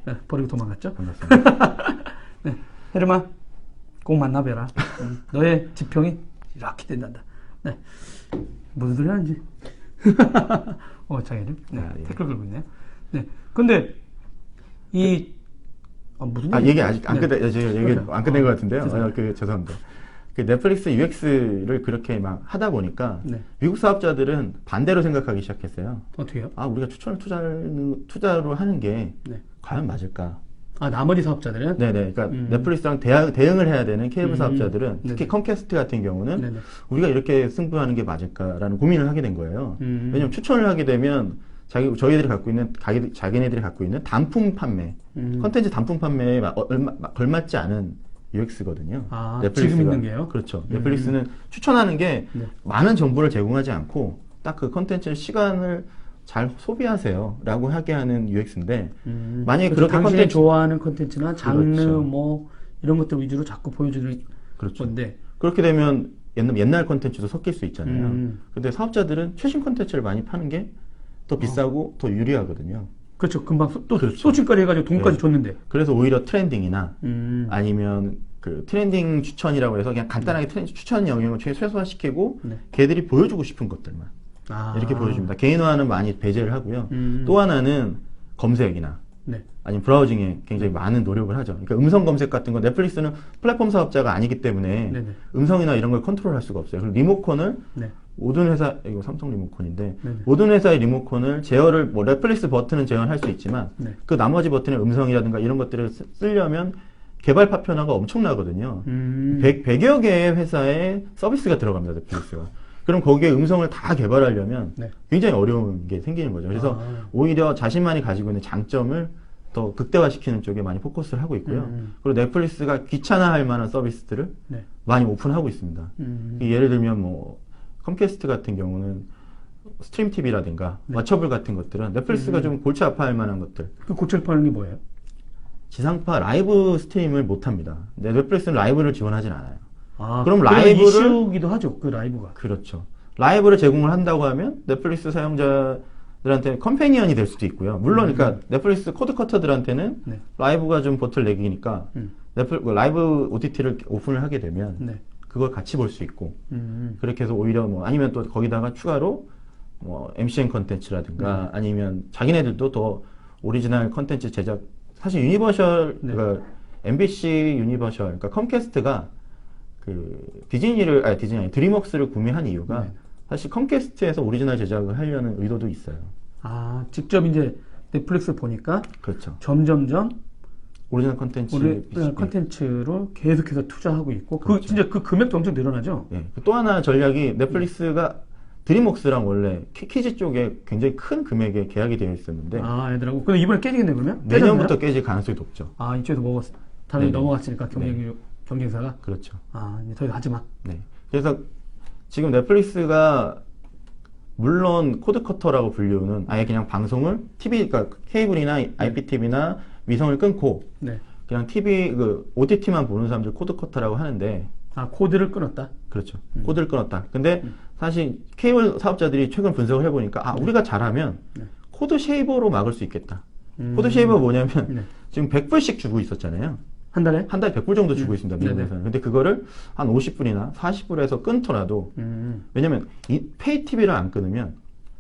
Speaker 1: 네, 버리고 도망갔죠.
Speaker 2: 반갑습니다.
Speaker 1: 네, 헤르만 꼭 만나뵈라. 너의 지평이 이렇게 된단다. 네, 무슨 소리 하는지. 장혜림. 네, 태클 걸고 있네요. 네, 근데 무슨
Speaker 2: 얘기 아직 안 끝내, 얘기
Speaker 1: 그렇죠.
Speaker 2: 안 끝낸 것 같은데요.
Speaker 1: 죄송합니다.
Speaker 2: 죄송합니다. 그 넷플릭스 UX를 그렇게 막 하다 보니까
Speaker 1: 네.
Speaker 2: 미국 사업자들은 반대로 생각하기 시작했어요.
Speaker 1: 어떻게요?
Speaker 2: 우리가 추천을 투자로 하는 게
Speaker 1: 네.
Speaker 2: 과연 맞을까?
Speaker 1: 나머지 사업자들은?
Speaker 2: 네네. 그러니까 넷플릭스랑 대응을 해야 되는 케이블 사업자들은 특히
Speaker 1: 네네.
Speaker 2: 컴캐스트 같은 경우는
Speaker 1: 네네.
Speaker 2: 우리가 이렇게 승부하는 게 맞을까라는 고민을 하게 된 거예요. 왜냐면 추천을 하게 되면 저희들이 갖고 있는 자기네들이 갖고 있는 단품 판매, 컨텐츠 단품 판매에 걸맞지 않은 UX거든요.
Speaker 1: 지금 있는 게요?
Speaker 2: 그렇죠. 넷플릭스는 추천하는 게
Speaker 1: 네.
Speaker 2: 많은 정보를 제공하지 않고 딱 그 컨텐츠 시간을 잘 소비하세요라고 하게 하는 UX인데 만약에 그렇게
Speaker 1: 당신이 좋아하는 컨텐츠나 장르
Speaker 2: 그렇죠.
Speaker 1: 뭐 이런 것들 위주로 자꾸 보여주는
Speaker 2: 그렇죠.
Speaker 1: 건데
Speaker 2: 그렇게 되면 옛날 컨텐츠도 섞일 수 있잖아요. 근데 사업자들은 최신 컨텐츠를 많이 파는 게 더 비싸고 더 유리하거든요.
Speaker 1: 그렇죠. 금방 또
Speaker 2: 그렇죠.
Speaker 1: 소침까지 해가지고 돈까지
Speaker 2: 네.
Speaker 1: 줬는데.
Speaker 2: 그래서 오히려 트렌딩이나 아니면 그 트렌딩 추천이라고 해서 그냥 간단하게 추천 영역을 최소화시키고
Speaker 1: 네.
Speaker 2: 걔들이 보여주고 싶은 것들만 이렇게 보여줍니다. 개인화는 많이 배제를 하고요. 또 하나는 검색이나
Speaker 1: 네.
Speaker 2: 아니면 브라우징에 굉장히 많은 노력을 하죠. 그러니까 음성 검색 같은 거 넷플릭스는 플랫폼 사업자가 아니기 때문에
Speaker 1: 네네.
Speaker 2: 음성이나 이런 걸 컨트롤할 수가 없어요. 그리고 리모컨을
Speaker 1: 네.
Speaker 2: 모든 회사, 이거 삼성 리모컨인데
Speaker 1: 네네.
Speaker 2: 모든 회사의 리모컨을 제어를 넷플릭스 버튼은 제어할 수 있지만
Speaker 1: 네.
Speaker 2: 그 나머지 버튼의 음성이라든가 이런 것들을 쓰려면 개발 파편화가 엄청나거든요. 100여 개의 회사에 서비스가 들어갑니다, 넷플릭스가. 그럼 거기에 음성을 다 개발하려면
Speaker 1: 네.
Speaker 2: 굉장히 어려운 게 생기는 거죠. 그래서 오히려 자신만이 가지고 있는 장점을 더 극대화시키는 쪽에 많이 포커스를 하고 있고요. 그리고 넷플릭스가 귀찮아할 만한 서비스들을
Speaker 1: 네.
Speaker 2: 많이 오픈하고 있습니다. 예를 들면 뭐 컴캐스트 같은 경우는 스트림 TV라든가 워처블 같은 것들은 넷플릭스가 좀 골치 아파할 만한 것들.
Speaker 1: 그 고칠 파는 게 뭐예요?
Speaker 2: 지상파 라이브 스트림을 못 합니다. 넷플릭스는 라이브를 지원하진 않아요.
Speaker 1: 그럼
Speaker 2: 라이브를
Speaker 1: 이슈기도 하죠. 그 라이브가.
Speaker 2: 그렇죠. 라이브를 제공을 한다고 하면 넷플릭스 사용자들한테 컴패니언이 될 수도 있고요. 물론 그러니까 넷플릭스 코드커터들한테는
Speaker 1: 네.
Speaker 2: 라이브가 좀 보틀렉이니까 라이브 OTT를 오픈을 하게 되면
Speaker 1: 네.
Speaker 2: 그걸 같이 볼 수 있고 그렇게 해서 오히려 뭐 아니면 또 거기다가 추가로 뭐 MCN 컨텐츠라든가 아니면 자기네들도 더 오리지널 컨텐츠 제작 사실 유니버셜 그러니까 MBC 유니버셜 그러니까 컴캐스트가 그 디즈니 아니 드림웍스를 구매한 이유가 사실 컴캐스트에서 오리지널 제작을 하려는 의도도 있어요.
Speaker 1: 직접 이제 넷플릭스 보니까
Speaker 2: 그렇죠.
Speaker 1: 점점점
Speaker 2: 오리지널 컨텐츠
Speaker 1: 오리지널 컨텐츠로 계속해서 투자하고 있고
Speaker 2: 그렇죠.
Speaker 1: 진짜 그 금액도 엄청 늘어나죠.
Speaker 2: 네. 또 하나 전략이 넷플릭스가 드림웍스랑 원래 키즈 쪽에 굉장히 큰 금액의 계약이 되어 있었는데
Speaker 1: 애들하고 근데 이번에 깨지겠네 그러면?
Speaker 2: 내년부터 깨질 가능성이 높죠.
Speaker 1: 이쪽에서 다른 넘어갔으니까 경쟁사가
Speaker 2: 그렇죠.
Speaker 1: 이제 더 이상 하지 마.
Speaker 2: 네. 그래서 지금 넷플릭스가 물론 코드커터라고 불리우는 아예 그냥 방송을 TV, 그러니까 케이블이나 IPTV나 위성을 끊고
Speaker 1: 네.
Speaker 2: 그냥 TV, OTT만 보는 사람들 코드커터라고 하는데
Speaker 1: 아, 코드를 끊었다?
Speaker 2: 그렇죠. 코드를 끊었다. 근데 사실 케이블 사업자들이 최근 분석을 해보니까 우리가 잘하면 코드 쉐이버로 막을 수 있겠다. 코드 쉐이버 뭐냐면 지금 100불씩 주고 있었잖아요.
Speaker 1: 한 달에?
Speaker 2: 한 달에 100불 정도 주고 있습니다. 미국에서는. 근데 그거를 한 50불이나 40불에서 끊더라도 왜냐면 페이 TV를 안 끊으면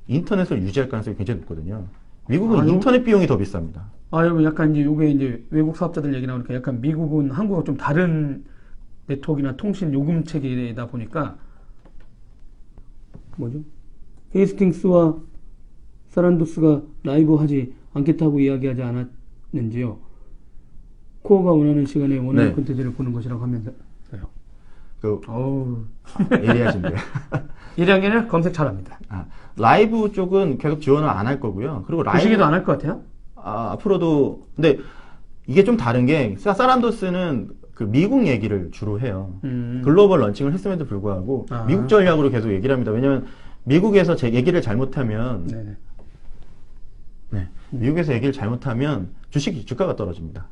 Speaker 2: 인터넷을 유지할 가능성이 굉장히 높거든요. 미국은 인터넷 비용이 더 비쌉니다.
Speaker 1: 아, 여러분 약간 이제 요게 이제 외국 사업자들 얘기 나오니까 약간 미국은 한국하고 좀 다른 네트워크나 통신 요금 체계다 보니까 뭐죠? 헤이스팅스와 사란도스가 라이브 하지 않겠다고 이야기하지 않았는지요? 코어가 원하는 시간에 원하는 콘텐츠를 보는 것이라고 하면서요.
Speaker 2: 예리하신데요.
Speaker 1: 예리한 게 아니라 검색 잘합니다.
Speaker 2: 라이브 쪽은 계속 지원을 안 할 거고요. 그리고
Speaker 1: 그 시기도 안 할 것 같아요?
Speaker 2: 앞으로도 근데 이게 좀 다른 게 사란도스는 그 미국 얘기를 주로 해요. 글로벌 런칭을 했음에도 불구하고 미국 전략으로 계속 얘기를 합니다. 왜냐하면 미국에서 제 얘기를 잘못하면 미국에서 얘기를 잘못하면 주가가 떨어집니다.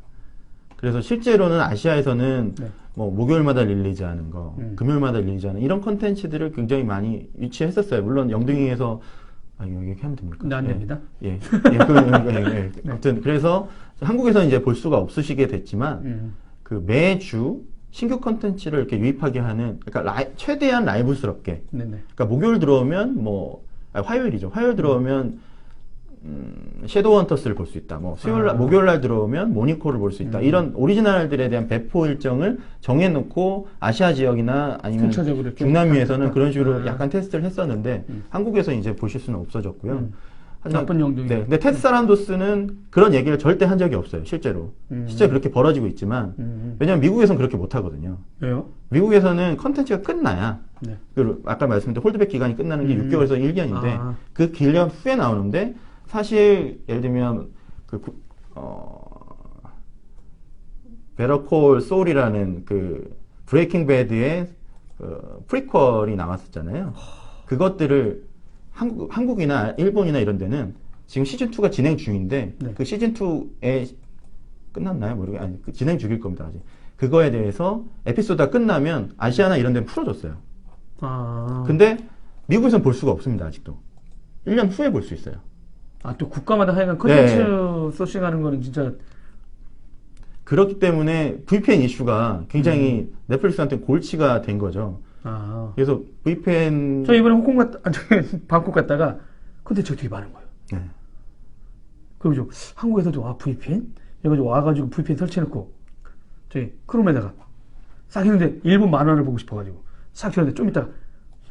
Speaker 2: 그래서 실제로는 아시아에서는 뭐 목요일마다 릴리즈하는 거, 금요일마다 릴리즈하는 이런 컨텐츠들을 굉장히 많이 유치했었어요. 물론 영등이에서 여기 하면 됩니까?
Speaker 1: 네, 안 됩니다.
Speaker 2: 아무튼 그래서 한국에서는 이제 볼 수가 없으시게 됐지만 그 매주 신규 컨텐츠를 이렇게 유입하게 하는 그러니까 최대한 라이브스럽게. 그러니까 목요일 들어오면 화요일이죠. 화요일 들어오면 섀도우 헌터스를 볼 수 있다. 목요일 날 들어오면 모니코를 볼 수 있다. 이런 오리지널들에 대한 배포 일정을 정해놓고 아시아 지역이나 아니면 중남미에서는 그런 식으로 약간 테스트를 했었는데 한국에서 이제 보실 수는 없어졌고요.
Speaker 1: 나쁜 영등이.
Speaker 2: 근데 테드 사란도스는 그런 얘기를 절대 한 적이 없어요. 실제로. 실제 그렇게 벌어지고 있지만 왜냐하면 미국에서는 그렇게 못 하거든요.
Speaker 1: 왜요?
Speaker 2: 미국에서는 컨텐츠가 끝나야 그리고 아까 말씀드린 홀드백 기간이 끝나는 게 6개월에서 1년인데 그 기간 후에 나오는데 사실 예를 들면 베터 콜 소울이라는 그 브레이킹 배드의 프리퀄이 나왔었잖아요. 그것들을 한국이나 일본이나 이런 데는 지금 시즌2가 진행 중인데 그 시즌2에 끝났나요? 모르겠어요. 진행 중일 겁니다. 아직. 그거에 대해서 에피소드가 끝나면 아시아나 이런 데는 풀어줬어요. 근데 미국에서는 볼 수가 없습니다. 아직도. 1년 후에 볼 수 있어요.
Speaker 1: 또 국가마다 하여간 컨텐츠 소싱하는 거는 진짜
Speaker 2: 그렇기 때문에 VPN 이슈가 굉장히 넷플릭스한테 골치가 된 거죠. 그래서 VPN
Speaker 1: 저 이번에 방콕 갔다가 컨텐츠가 되게 많은 거예요. 그리고 한국에서도 VPN? 이래가지고 와가지고 VPN 설치해놓고 저희 크롬에다가 싹 했는데 일본 만화를 보고 싶어가지고 싹 켰는데 좀 이따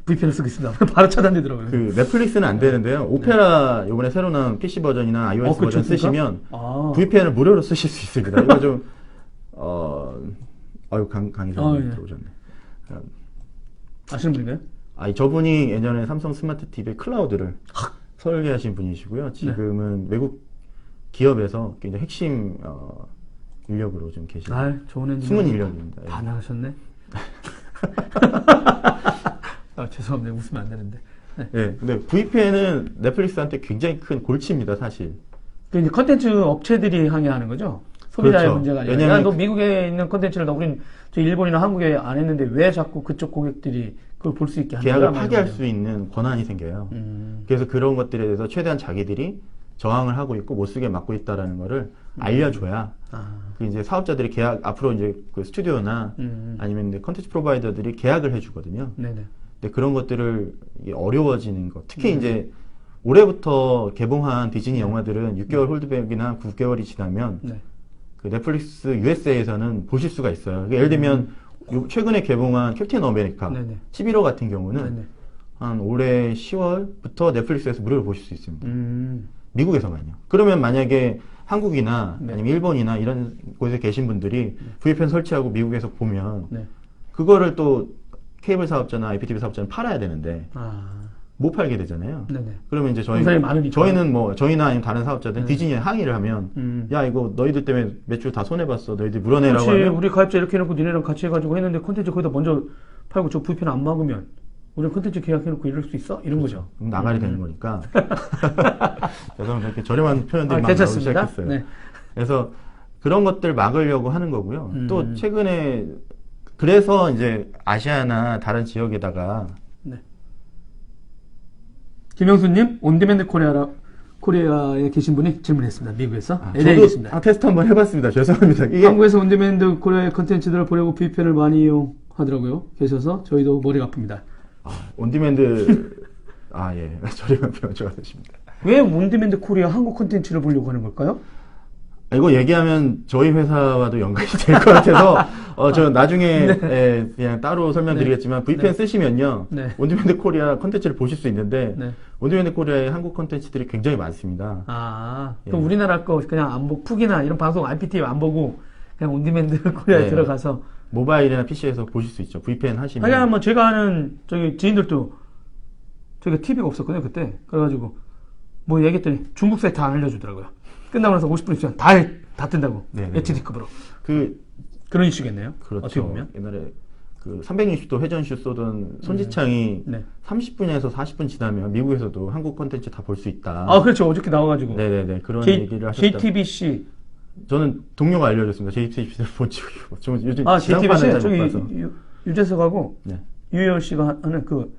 Speaker 1: VPN을 쓰겠습니다. 바로 차단되더라고요.
Speaker 2: 그 넷플릭스는 안 되는데요. 오페라 이번에 새로 나온 PC 버전이나 iOS 버전 쓰시면 VPN을 무료로 쓰실 수 있습니다. 이거 좀 강의자님 들어오셨네.
Speaker 1: 아시는 분인가요?
Speaker 2: 저분이 예전에 삼성 스마트 TV 클라우드를 설계하신 분이시고요. 지금은 외국 기업에서 굉장히 핵심 인력으로 좀 계시는 숨은 인력입니다.
Speaker 1: 다 나가셨네. 죄송합니다. 웃으면 안 되는데.
Speaker 2: 근데 VPN은 넷플릭스한테 굉장히 큰 골치입니다, 사실.
Speaker 1: 이제 컨텐츠 업체들이 항의하는 거죠. 소비자의 문제가 아니라. 왜냐면 너 미국에 있는 컨텐츠를 우린 저 일본이나 한국에 안 했는데 왜 자꾸 그쪽 고객들이 그걸 볼 수 있게 하는가?
Speaker 2: 계약을 파기할 수 있는 권한이 생겨요. 그래서 그런 것들에 대해서 최대한 자기들이 저항을 하고 있고 못 쓰게 막고 있다라는 거를 알려줘야 그 이제 사업자들이 앞으로 이제 그 스튜디오나 아니면 이제 컨텐츠 프로바이더들이 계약을 해주거든요. 근데 그런 것들을 어려워지는 것. 특히 이제 올해부터 개봉한 디즈니 영화들은 6개월 홀드백이나 9개월이 지나면 그 넷플릭스 USA에서는 보실 수가 있어요. 그러니까 예를 들면 최근에 개봉한 캡틴 아메리카 11호 같은 경우는 한 올해 10월부터 넷플릭스에서 무료로 보실 수 있습니다. 미국에서만요. 그러면 만약에 한국이나 아니면 일본이나 이런 곳에 계신 분들이 VPN 설치하고 미국에서 보면 그거를 또 케이블 사업자나 IPTV 사업자는 팔아야 되는데 못 팔게 되잖아요. 그러면 이제 저희는 저희나 아니면 다른 사업자들은 디즈니에 항의를 하면 야 이거 너희들 때문에 매출 다 손해봤어. 너희들 물어내라고 하면
Speaker 1: 우리 가입자 이렇게 해놓고 니네랑 같이 해가지고 했는데 콘텐츠 거기다 먼저 팔고 저 VPN 안 막으면 우리 콘텐츠 계약해놓고 이럴 수 있어? 이런 거죠.
Speaker 2: 그럼 나가리 되는 거니까. 그래서 그렇게 저렴한 표현들이 막 나오기
Speaker 1: 괜찮습니다.
Speaker 2: 시작했어요.
Speaker 1: 네.
Speaker 2: 그래서 그런 것들 막으려고 하는 거고요. 또 최근에 그래서 이제 아시아나 다른 지역에다가
Speaker 1: 네. 김영수님, 온디맨드 코리아에 계신 분이 질문했습니다. 미국에서. LA에 계십니다.
Speaker 2: 저도 테스트 한번 해봤습니다. 죄송합니다. 이게
Speaker 1: 한국에서 온디맨드 코리아의 컨텐츠들을 보려고 VPN을 많이 이용하더라고요. 계셔서 저희도 머리가 아픕니다.
Speaker 2: 온디맨드 예, 저렴한 표현가 되십니다.
Speaker 1: 왜 온디맨드 코리아 한국 컨텐츠를 보려고 하는 걸까요?
Speaker 2: 이거 얘기하면 저희 회사와도 연관이 될 것 같아서 저 나중에
Speaker 1: 네.
Speaker 2: 그냥 따로 설명드리겠지만 VPN 쓰시면요
Speaker 1: 네.
Speaker 2: 온디맨드 코리아 컨텐츠를 보실 수 있는데
Speaker 1: 네.
Speaker 2: 온디맨드 코리아의 한국 컨텐츠들이 굉장히 많습니다.
Speaker 1: 그럼 우리나라 거 그냥 안 보고 푹이나 이런 방송 IPTV 안 보고 그냥 온디맨드 코리아에
Speaker 2: 네.
Speaker 1: 들어가서
Speaker 2: 모바일이나 PC에서 보실 수 있죠. VPN 하시면.
Speaker 1: 하여간 뭐 제가 아는 저기 지인들도 저기 TV가 없었거든요 그때. 그래가지고 뭐 얘기했더니 중국 사이트 안 알려주더라고요. 끝나고 나서 50분 있으면 다 뜬다고.
Speaker 2: 네네.
Speaker 1: HD급으로.
Speaker 2: 그
Speaker 1: 그런 이슈겠네요.
Speaker 2: 그렇죠.
Speaker 1: 어떻게 보면.
Speaker 2: 옛날에 그 360도 회전슛 쏘던 손지창이
Speaker 1: 네.
Speaker 2: 30분에서 40분 지나면 미국에서도 한국 콘텐츠 다 볼 수 있다.
Speaker 1: 그렇죠. 어저께 나와가지고.
Speaker 2: 네네네. 그런 얘기를 하셨다.
Speaker 1: JTBC.
Speaker 2: 저는 동료가 알려줬습니다. JTBC를 본 적이 저 요즘
Speaker 1: JTBC 저기 유재석하고
Speaker 2: 네.
Speaker 1: 유혜열 씨가 하는 그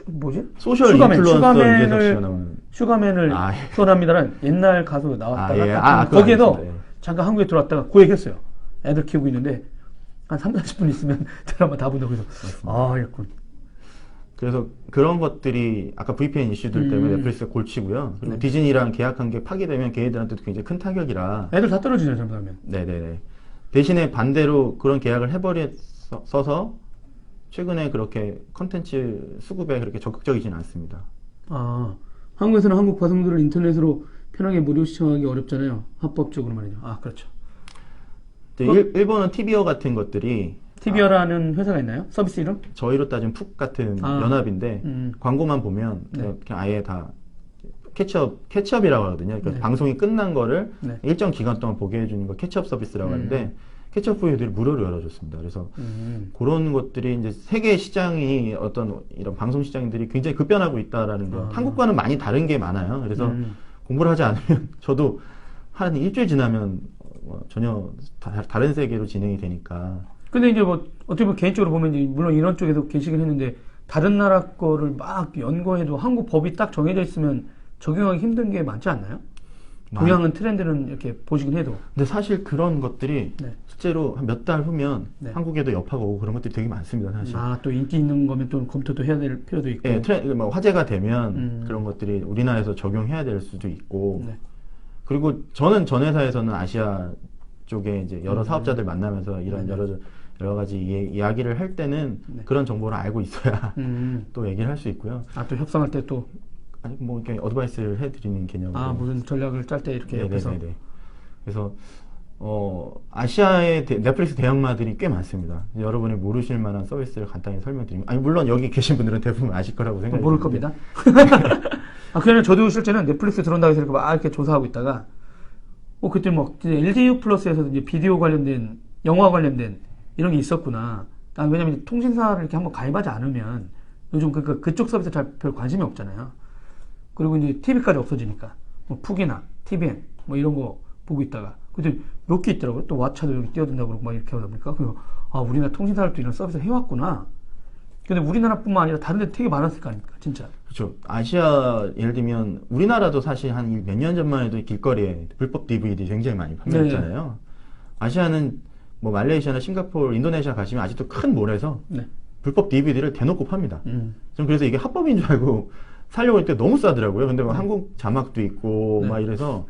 Speaker 1: 뭐지?
Speaker 2: 소셜 인플루언서 유재석 씨가 나오는
Speaker 1: 슈가맨을
Speaker 2: 예.
Speaker 1: 소원합니다는 옛날 가수 나왔다가
Speaker 2: 예.
Speaker 1: 거기에도
Speaker 2: 알겠습니다. 예.
Speaker 1: 잠깐 한국에 들어왔다가 그 얘기했어요. 애들 키우고 있는데 한 3-40분 있으면 드라마 다 본다고 해서 이랬군.
Speaker 2: 그래서 그런 것들이 아까 VPN 이슈들 때문에 넷플릭스가 골치고요. 그리고 디즈니랑 계약한 게 파기되면 걔네들한테도 굉장히 큰 타격이라.
Speaker 1: 애들 다 떨어지죠, 잘못하면.
Speaker 2: 네네네. 대신에 반대로 그런 계약을 해버려서 최근에 그렇게 컨텐츠 수급에 그렇게 적극적이진 않습니다.
Speaker 1: 한국에서는 한국 방송들을 인터넷으로 편하게 무료 시청하기 어렵잖아요. 합법적으로 말이죠. 그렇죠.
Speaker 2: 일본은 TV어 같은 것들이
Speaker 1: TV어라는 회사가 있나요? 서비스 이름?
Speaker 2: 저희로 따지면 푹 같은 연합인데 광고만 보면 그냥 아예 다 캐치업이라고 하거든요. 그러니까 방송이 끝난 거를 일정 기간 동안 보게 해주는 거 캐치업 서비스라고 하는데 캐치업 후에들이 무료로 열어줬습니다. 그래서 그런 것들이 이제 세계 시장이 어떤 이런 방송 시장들이 굉장히 급변하고 있다라는 거. 한국과는 많이 다른 게 많아요. 그래서 공부를 하지 않으면 저도 한 일주일 지나면 전혀 다른 세계로 진행이 되니까.
Speaker 1: 근데 이제 뭐 어떻게 보면 개인적으로 보면 이제 물론 이런 쪽에도 계시긴 했는데 다른 나라 거를 막 연구해도 한국 법이 딱 정해져 있으면 적용하기 힘든 게 많지 않나요? 동양은 트렌드는 이렇게 보시긴 해도.
Speaker 2: 근데 사실 그런 것들이 실제로 한 몇 달 후면 한국에도 여파가 오고 그런 것들이 되게 많습니다, 사실.
Speaker 1: 또 인기 있는 거면 또 검토도 해야 될 필요도 있고.
Speaker 2: 네, 뭐 화제가 되면 그런 것들이 우리나라에서 적용해야 될 수도 있고. 그리고 저는 전 회사에서는 아시아 쪽에 이제 여러 사업자들 만나면서 이런 여러 가지 이야기를 할 때는 그런 정보를 알고 있어야 또 얘기를 할 수 있고요.
Speaker 1: 또 협상할 때 또.
Speaker 2: 아니 뭐 이렇게 어드바이스를 해드리는 개념으로.
Speaker 1: 무슨 전략을 짤 때 이렇게 옆에서.
Speaker 2: 그래서 아시아의 넷플릭스 대형마들이 꽤 많습니다. 여러분이 모르실 만한 서비스를 간단히 설명드리면, 물론 여기 계신 분들은 대부분 아실 거라고 생각합니다.
Speaker 1: 모를 겁니다. 그냥 저도 실제는 넷플릭스 들어온다고 해서 막 이렇게 조사하고 있다가, 그때 뭐 LDU 플러스에서 이제 비디오 관련된 영화 관련된 이런 게 있었구나. 왜냐면 통신사를 이렇게 한번 가입하지 않으면 요즘 그쪽 서비스 잘 별 관심이 없잖아요. 그리고 이제 TV까지 없어지니까 뭐 푹이나 TVN 뭐 이런 거 보고 있다가 그때 몇 개 있더라고요. 또 왓챠도 여기 뛰어든다고 그러고 막 이렇게 하다 보니까 그래서 우리나라 통신사들도 이런 서비스 해왔구나. 근데 우리나라뿐만 아니라 다른 데 되게 많았을 거 아닙니까, 진짜.
Speaker 2: 그렇죠. 아시아 예를 들면 우리나라도 사실 한 몇 년 전만 해도 길거리에 불법 DVD 굉장히 많이 판매했잖아요. 아시아는 뭐 말레이시아나 싱가포르, 인도네시아 가시면 아직도 큰 몰에서 불법 DVD를 대놓고 팝니다. 전 그래서 이게 합법인 줄 알고 살려고 할 때 너무 싸더라고요. 근데 막 한국 자막도 있고 막 이래서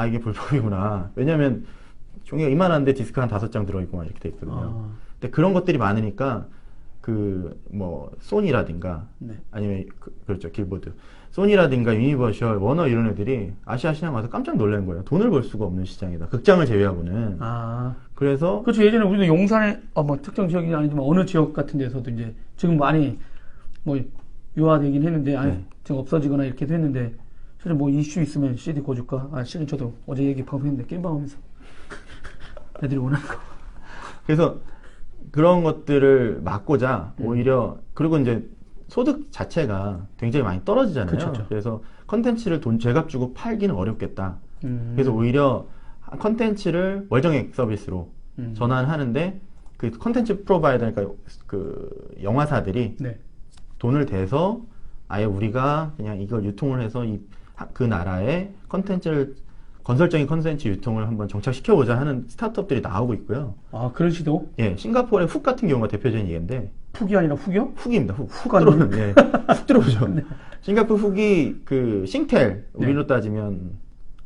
Speaker 2: 이게 불법이구나. 왜냐면 종이가 이만한데 디스크 한 5장 들어있고 막 이렇게 돼 있거든요. 근데 그런 것들이 많으니까 뭐 소니라든가 아니면 그렇죠, 길보드, 소니라든가 유니버셜, 워너 이런 애들이 아시아 시장 와서 깜짝 놀란 거예요. 돈을 벌 수가 없는 시장이다. 극장을 제외하고는. 그래서
Speaker 1: 그렇죠. 예전에 우리도 용산에 뭐 특정 지역이 아니지만 어느 지역 같은 데서도 이제 지금 많이 뭐 유화되긴 했는데 지금 없어지거나 이렇게 됐는데 사실 뭐 이슈 있으면 CD 거줄까? 실은 저도 어제 얘기 방송했는데 게임방 하면서 애들이 원하는 거.
Speaker 2: 그래서 그런 것들을 막고자 오히려 그리고 이제 소득 자체가 굉장히 많이 떨어지잖아요.
Speaker 1: 그쵸.
Speaker 2: 그래서 컨텐츠를 돈 제값 주고 팔기는 어렵겠다. 그래서 오히려 컨텐츠를 월정액 서비스로 전환하는데 그 컨텐츠 프로바이더, 그러니까 그 영화사들이
Speaker 1: 네.
Speaker 2: 돈을 대서 아예 우리가 그냥 이걸 유통을 해서 그 나라의 컨텐츠를 건설적인 컨텐츠 유통을 한번 정착시켜보자 하는 스타트업들이 나오고 있고요.
Speaker 1: 아, 그런 시도?
Speaker 2: 예, 싱가포르의 훅 같은 경우가 대표적인 예인데
Speaker 1: 훅이 아니라 훅이요?
Speaker 2: 훅입니다. 훅
Speaker 1: 아니에요?
Speaker 2: 들어오는, 예, 훅 들어오죠. 싱가포르 훅이 그 싱텔, 우리로 따지면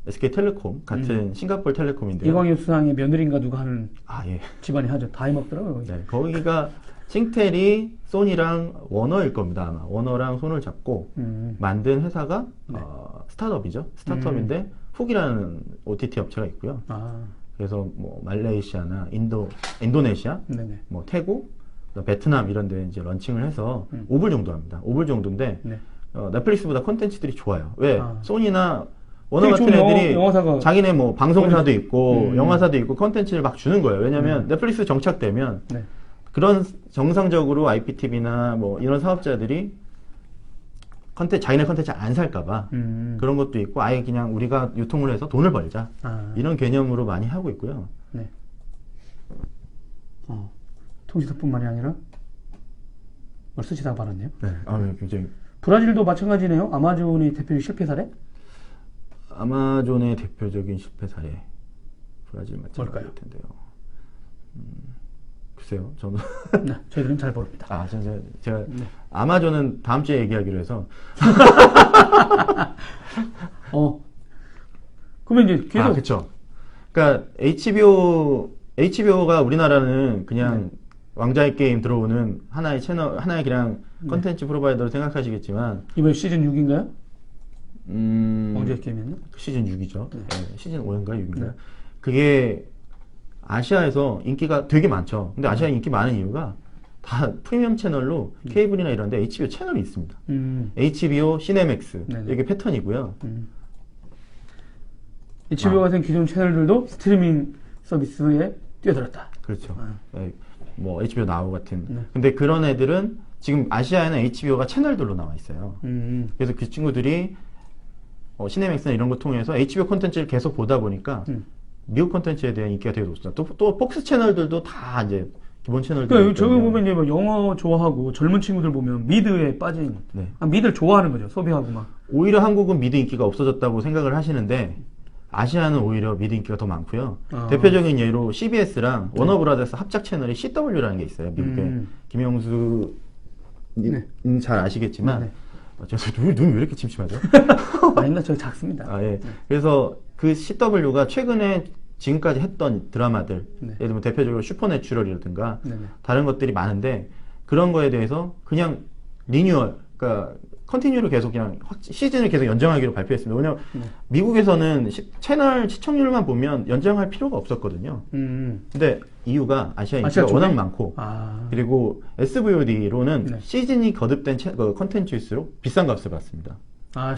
Speaker 2: SK텔레콤 같은 싱가포르 텔레콤인데요.
Speaker 1: 이광현 수상의 며느리인가 누가 하는
Speaker 2: 아, 예.
Speaker 1: 집안이 하죠. 다 해먹더라고요.
Speaker 2: 네, 거기가 싱텔이 소니랑 워너일 겁니다. 아마 워너랑 손을 잡고 만든 회사가 스타트업이죠. 스타트업인데 훅이라는 OTT 업체가 있고요.
Speaker 1: 아,
Speaker 2: 그래서 뭐 말레이시아나 인도네시아,
Speaker 1: 네네.
Speaker 2: 뭐 태국, 베트남 이런 데 이제 런칭을 해서 5불 정도 합니다. 5불 정도인데
Speaker 1: 네.
Speaker 2: 넷플릭스보다 콘텐츠들이 좋아요. 왜?
Speaker 1: 아.
Speaker 2: 소니나 워너
Speaker 1: 되게
Speaker 2: 같은
Speaker 1: 좋은
Speaker 2: 애들이
Speaker 1: 영화사가
Speaker 2: 자기네 뭐 방송사도 있고 영화사도 있고 콘텐츠를 막 주는 거예요. 왜냐면 넷플릭스 정착되면
Speaker 1: 네.
Speaker 2: 그런 정상적으로 IPTV나 뭐 이런 사업자들이 자기네 컨텐츠 안 살까봐 그런 것도 있고 아예 그냥 우리가 유통을 해서 돈을 벌자
Speaker 1: 아.
Speaker 2: 이런 개념으로 많이 하고 있고요.
Speaker 1: 네. 통신사뿐만이 아니라 쓰시다가 말았네요.
Speaker 2: 네, 굉장히
Speaker 1: 브라질도 마찬가지네요. 아마존의 대표적 실패 사례?
Speaker 2: 아마존의 대표적인 실패 사례 브라질 마찬가지일
Speaker 1: 뭘까요?
Speaker 2: 텐데요. 글쎄요, 저는
Speaker 1: 네, 저희들은 잘 모릅니다.
Speaker 2: 제가 아마존은 다음 주에 얘기하기로 해서
Speaker 1: 그러면 이제 계속
Speaker 2: 그렇죠. 그러니까 HBO가 우리나라는 그냥 왕자의 게임 들어오는 하나의 채널, 하나의 그냥 컨텐츠 프로바이더로 생각하시겠지만
Speaker 1: 이번에 시즌 6인가요? 왕자의 게임이요?
Speaker 2: 시즌 6이죠. 네, 시즌 5인가요? 6인가요? 그게 아시아에서 인기가 되게 많죠. 근데 아시아에 인기 많은 이유가 다 프리미엄 채널로 케이블이나 이런 데 HBO 채널이 있습니다. HBO, 시네맥스
Speaker 1: 네네.
Speaker 2: 이게 패턴이고요.
Speaker 1: HBO 같은 기존 채널들도 스트리밍 서비스에 뛰어들었다.
Speaker 2: 그렇죠. 뭐 HBO 나우 같은. 근데 그런 애들은 지금 아시아에는 HBO가 채널들로 나와 있어요. 그래서 그 친구들이 시네맥스나 이런 거 통해서 HBO 콘텐츠를 계속 보다 보니까 미국 콘텐츠에 대한 인기가 되게 높습니다. 또 폭스 채널들도 다 이제 기본 채널들.
Speaker 1: 그러니까 저기 보면 이제 뭐 영어 좋아하고 젊은 친구들 보면 미드에 빠진, 미드를 좋아하는 거죠. 소비하고 막.
Speaker 2: 오히려 한국은 미드 인기가 없어졌다고 생각을 하시는데 아시아는 오히려 미드 인기가 더 많고요. 대표적인 예로 CBS랑 워너브라더스 합작 채널이 CW라는 게 있어요. 미국에. 김영수 잘 아시겠지만 눈이 왜 이렇게 침침하죠?
Speaker 1: 아닙니다. 저기 작습니다.
Speaker 2: 예. 그래서 그 CW가 최근에 지금까지 했던 드라마들, 예를 들면 대표적으로 슈퍼내추럴이라든가 다른 것들이 많은데 그런 거에 대해서 그냥 리뉴얼, 그러니까 컨티뉴를 계속 그냥 시즌을 계속 연장하기로 발표했습니다. 왜냐면 미국에서는 채널 시청률만 보면 연장할 필요가 없었거든요. 근데 이유가 아시아 인기가 워낙 많고 그리고 SVOD로는 시즌이 거듭된 컨텐츠일수록 비싼 값을 받습니다.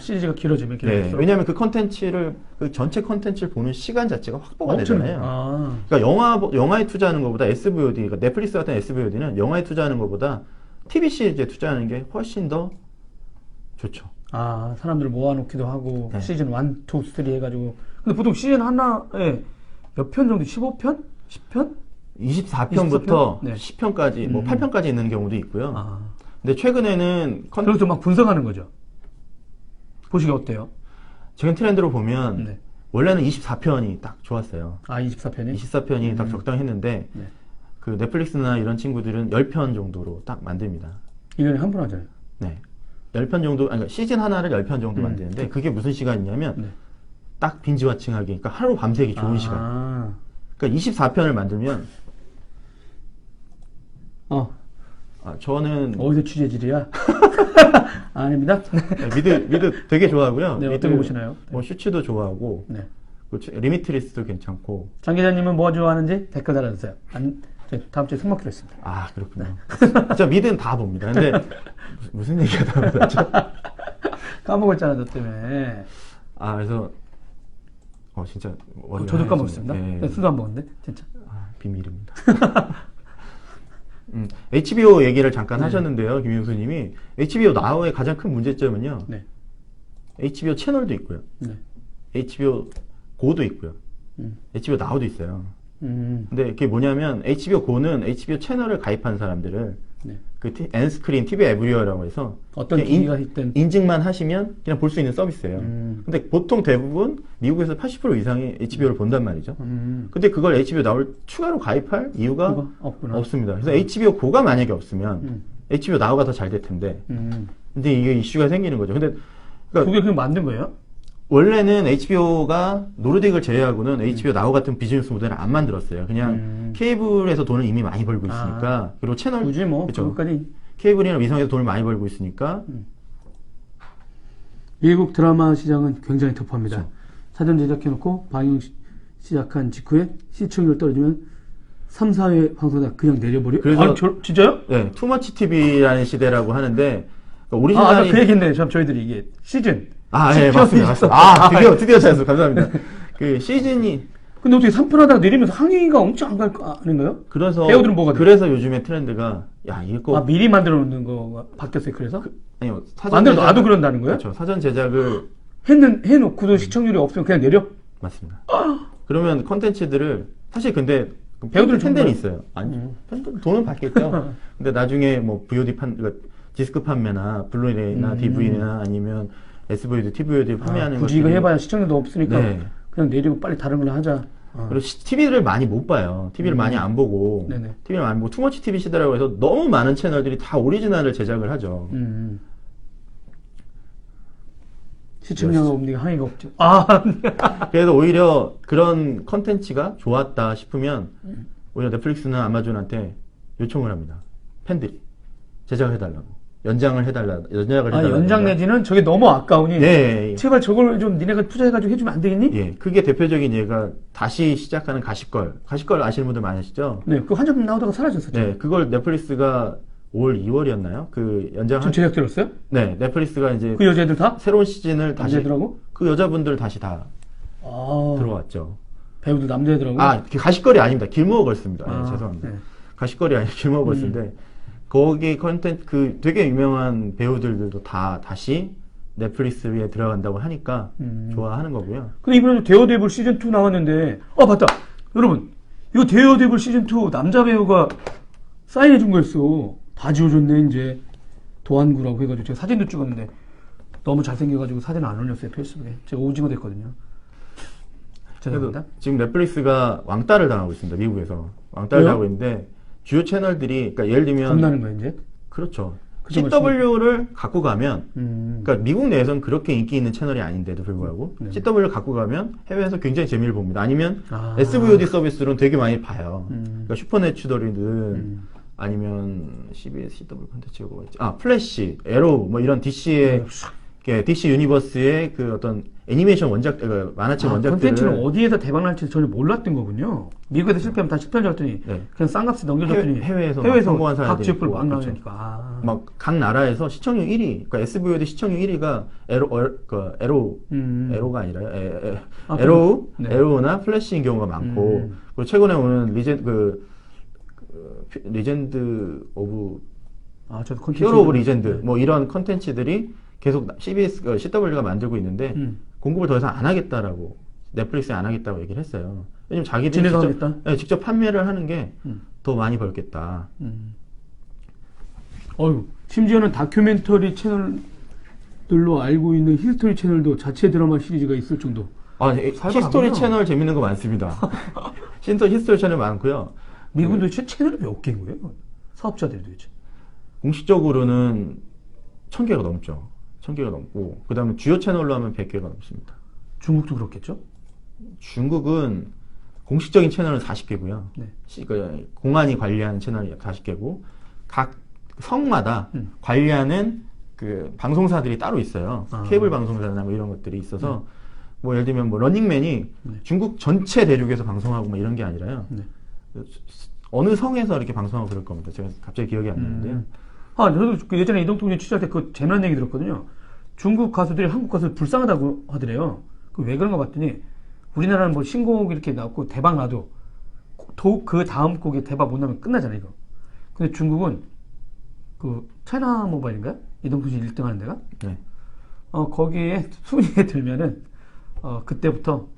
Speaker 1: 시리즈가 길어지면 길어질수록.
Speaker 2: 왜냐하면 그 컨텐츠를 그 전체 컨텐츠를 보는 시간 자체가 확보가 되잖아요. 그러니까 영화에 투자하는 것보다 SVOD, 그러니까 넷플릭스 같은 SVOD는 영화에 투자하는 것보다 TV 시리즈에 투자하는 게 훨씬 더 좋죠.
Speaker 1: 사람들을 모아놓기도 하고 시즌 1, 2, 3 해가지고. 근데 보통 시즌 하나에 몇 편 정도? 15편? 10편?
Speaker 2: 24편부터 10편까지, 뭐 8편까지 있는 경우도 있고요. 근데 최근에는
Speaker 1: 그래서 막 분석하는 거죠. 보시기 어때요?
Speaker 2: 최근 트렌드로 보면 원래는 24편이 딱 좋았어요.
Speaker 1: 24편이?
Speaker 2: 24편이 딱 적당했는데 그 넷플릭스나 이런 친구들은 10편 정도로 딱 만듭니다.
Speaker 1: 1년에 한 번 하잖아요.
Speaker 2: 네. 10편 정도, 그러니까 시즌 하나를 10편 정도 만드는데 그게 무슨 시간이냐면 딱 빈지 와칭하기, 그러니까 하루 밤새기 좋은 시간. 그러니까 24편을 만들면 저는
Speaker 1: 어디서 취재질이야? 아닙니다.
Speaker 2: 미드 되게 좋아하고요.
Speaker 1: 네, 어떤 거 보시나요?
Speaker 2: 뭐 슈츠도 좋아하고 리미트리스도 괜찮고.
Speaker 1: 장 기자님은 뭐 좋아하는지 댓글 달아주세요. 다음 주에 술 먹기로 했습니다.
Speaker 2: 그렇군요. 진짜 미드는 다 봅니다. 근데 무슨 얘기가 나왔죠?
Speaker 1: 까먹었잖아, 너 때문에.
Speaker 2: 그래서 진짜
Speaker 1: 저도 까먹었습니다. 술도 안 먹었는데 진짜.
Speaker 2: 비밀입니다. HBO 얘기를 잠깐
Speaker 1: 네.
Speaker 2: 하셨는데요, 김용수님이. HBO 나우의 가장 큰 문제점은요.
Speaker 1: 네.
Speaker 2: HBO 채널도 있고요.
Speaker 1: 네.
Speaker 2: HBO 고도 있고요. HBO 나우도 있어요.
Speaker 1: 음.
Speaker 2: 근데 그게 뭐냐면 HBO 고는 HBO 채널을 가입한 사람들을
Speaker 1: 네.
Speaker 2: 그 엔스크린 TV 에브리어라고 해서
Speaker 1: 어떤
Speaker 2: 그냥
Speaker 1: 기기가 있든.
Speaker 2: 인증만 하시면 그냥 볼 수 있는 서비스예요. 근데 보통 대부분 미국에서 80% 이상이 HBO를 본단 말이죠. 근데 그걸 HBO 나올 추가로 가입할 이유가
Speaker 1: 그거 없구나.
Speaker 2: 없습니다. 그래서 HBO 고가 만약에 없으면 HBO 나우가 더 잘 될 텐데. 근데 이게 이슈가 생기는 거죠. 근데 그러니까
Speaker 1: 그게 그냥 만든 거예요?
Speaker 2: 원래는 HBO가 노르딕을 제외하고는 HBO 나우 같은 비즈니스 모델을 안 만들었어요. 그냥 케이블에서 돈을 이미 많이 벌고 있으니까. 그리고 채널
Speaker 1: 굳이 뭐
Speaker 2: 그쵸.
Speaker 1: 그것까지.
Speaker 2: 케이블이나 위성에서 돈을 많이 벌고 있으니까.
Speaker 1: 미국 드라마 시장은 굉장히 터프합니다.
Speaker 2: 그렇죠.
Speaker 1: 사전 제작해놓고 방영 시작한 직후에 시청률 떨어지면 3, 4회 방송다 그냥 내려버려.
Speaker 2: 그래서
Speaker 1: 진짜요?
Speaker 2: 네, 투머치 TV라는 시대라고 하는데 그러니까
Speaker 1: 아까
Speaker 2: 오리지널이
Speaker 1: 그 얘기인데 저희들이 이게 시즌.
Speaker 2: 예, 맞습니다. 맞습니다. 드디어 찾았어. 감사합니다. 그 시즌이
Speaker 1: 근데 어떻게 3편 하다가 내리면서 항의가 엄청 안 갈 거 아닌가요?
Speaker 2: 그래서
Speaker 1: 배우들은 뭐가 돼?
Speaker 2: 그래서 요즘에 트렌드가 야 이거
Speaker 1: 미리 만들어 놓는 거가 바뀌었어요. 그래서
Speaker 2: 아니요 사전
Speaker 1: 만들어
Speaker 2: 제작-
Speaker 1: 놔도 그런다는 거예요?
Speaker 2: 그렇죠. 사전 제작을
Speaker 1: 해놓고도 시청률이 없으면 그냥 내려?
Speaker 2: 맞습니다. 그러면 컨텐츠들을 사실 근데
Speaker 1: 배우들
Speaker 2: 팬들이
Speaker 1: 정말-
Speaker 2: 있어요. 아니 팬들 돈은 받겠죠. 근데 나중에 뭐 VOD 그러니까 디스크 판매나 블루레이나 DVD나 아니면 SVOD, TVOD 판매하는
Speaker 1: 굳이 이거
Speaker 2: 것들이-
Speaker 1: 해봐야 시청률도 없으니까
Speaker 2: 네.
Speaker 1: 그냥 내리고 빨리 다른 걸로 하자.
Speaker 2: 그리고 TV를 많이 못 봐요. TV를 많이 안 보고,
Speaker 1: 네네.
Speaker 2: TV를 많이 보고, 투머치 TV 시대라고 해서 너무 많은 채널들이 다 오리지널을 제작을 하죠.
Speaker 1: 시청자가 없는 게 항의가 없죠.
Speaker 2: 그래서 오히려 그런 컨텐츠가 좋았다 싶으면, 오히려 넷플릭스나 아마존한테 요청을 합니다. 팬들이. 제작을 해달라고. 연장을 해달라고.
Speaker 1: 연장 내지는 저게 너무 아까우니
Speaker 2: 네.
Speaker 1: 제발 저걸 좀 니네가 투자해가지고 해주면 안 되겠니?
Speaker 2: 예. 그게 대표적인 예가 다시 시작하는 가십걸. 가십걸 아시는 분들 많으시죠?
Speaker 1: 네, 그 한참 나오다가 사라졌었죠.
Speaker 2: 네. 그걸 넷플릭스가 올 2월이었나요? 그 연장한.
Speaker 1: 지금 제작 들었어요?
Speaker 2: 네. 넷플릭스가 이제
Speaker 1: 그 여자애들 다?
Speaker 2: 새로운 시즌을 다시
Speaker 1: 남자애들하고?
Speaker 2: 그 여자분들 다시 다 들어왔죠.
Speaker 1: 배우도 남자애들하고?
Speaker 2: 그 가십걸이 아닙니다. 길모어 걸스입니다. 네, 죄송합니다.
Speaker 1: 네.
Speaker 2: 가십걸이 아니라 길모어 걸스인데 거기 컨텐츠 그 되게 유명한 배우들도 다 다시 넷플릭스에 들어간다고 하니까 좋아하는 거고요.
Speaker 1: 근데 이번에도 데어데블 시즌2 나왔는데 맞다. 여러분 이거 데어데블 시즌2 남자 배우가 사인해준 거였어. 다 지워줬네 이제. 도안구라고 해가지고 제가 사진도 찍었는데 너무 잘생겨가지고 사진 안 올렸어요 페이스북에. 제가 오징어 됐거든요. 죄송합니다.
Speaker 2: 그래도 지금 넷플릭스가 왕따를 당하고 있습니다. 미국에서 왕따를
Speaker 1: 왜요?
Speaker 2: 당하고 있는데 주요 채널들이 그러니까 예를 들면
Speaker 1: 겁나는 거야 이제.
Speaker 2: 그렇죠.
Speaker 1: 그죠,
Speaker 2: CW를 갖고 가면
Speaker 1: 음.
Speaker 2: 그러니까 미국 내에서는 그렇게 인기 있는 채널이 아닌데도 불구하고
Speaker 1: 네.
Speaker 2: CW를 갖고 가면 해외에서 굉장히 재미를 봅니다. 아니면
Speaker 1: 아.
Speaker 2: SVOD 서비스로는 되게 많이 봐요.
Speaker 1: 음.
Speaker 2: 그러니까 슈퍼내추럴이든 아니면 CBS CW 콘텐츠가 뭐가 있지? 플래시, 에로우 뭐 이런 DC의 DC 유니버스의 그 어떤 애니메이션 원작, 만화책 원작들을
Speaker 1: 콘텐츠는 어디에서 대박 날지 전혀 몰랐던 거군요. 미국에서 실패하면 다 실패한 줄 알았더니
Speaker 2: 네.
Speaker 1: 그냥 싼값에 넘겨줬더니
Speaker 2: 해외에서 막 성공한 사람들이
Speaker 1: 각 지역별
Speaker 2: 있고,
Speaker 1: 막
Speaker 2: 그렇죠.
Speaker 1: 나오니까.
Speaker 2: 막 각 나라에서 시청률 1위, 그러니까 SVOD 시청률 1위가 에로가 아니라요. 에로우,
Speaker 1: 네.
Speaker 2: 에로우나 플래시인 경우가 많고, 그리고 최근에 오는 리젠드 오브
Speaker 1: 저도 콘텐츠.
Speaker 2: 히어로 오브 리젠드 뭐 이런 컨텐츠들이 계속 CW가 만들고 있는데 공급을 더 이상 안 하겠다라고 넷플릭스에 안 하겠다고 얘기를 했어요. 왜냐면 자기들이
Speaker 1: 지네가
Speaker 2: 직접,
Speaker 1: 하겠다?
Speaker 2: 네, 직접 판매를 하는 게 더 많이 벌겠다.
Speaker 1: 심지어는 다큐멘터리 채널들로 알고 있는 히스토리 채널도 자체 드라마 시리즈가 있을 정도.
Speaker 2: 히스토리 채널 재밌는 거 많습니다. 히스토리 채널 많고요.
Speaker 1: 미국은 도대체 채널이 몇 개인 거예요? 사업자들이 도대체.
Speaker 2: 공식적으로는 1000개가 넘죠. 1000개가 넘고, 그 다음에 주요 채널로 하면 100개가 넘습니다.
Speaker 1: 중국도 그렇겠죠?
Speaker 2: 중국은 공식적인 채널은 40개고요.
Speaker 1: 네.
Speaker 2: 공안이 관리하는 채널이 40개고, 각 성마다 관리하는 그 방송사들이 따로 있어요. 케이블 방송사나 뭐 이런 것들이 있어서, 뭐 예를 들면 뭐 런닝맨이 중국 전체 대륙에서 방송하고 뭐 이런 게 아니라요. 어느 성에서 이렇게 방송하고 그럴 겁니다. 제가 갑자기 기억이 안 나는데요.
Speaker 1: 저도 그 예전에 이동통신 취재할 때 그 재미난 얘기 들었거든요. 중국 가수들이 한국 가수를 불쌍하다고 하더래요. 그 왜 그런가 봤더니 우리나라는 뭐 신곡 이렇게 나왔고 대박 나도 그 다음 곡에 대박 못 나면 끝나잖아요, 이거. 근데 중국은 그 차이나 모바일인가요? 이동통신 1등 하는 데가?
Speaker 2: 네.
Speaker 1: 거기에 순위에 들면은 그때부터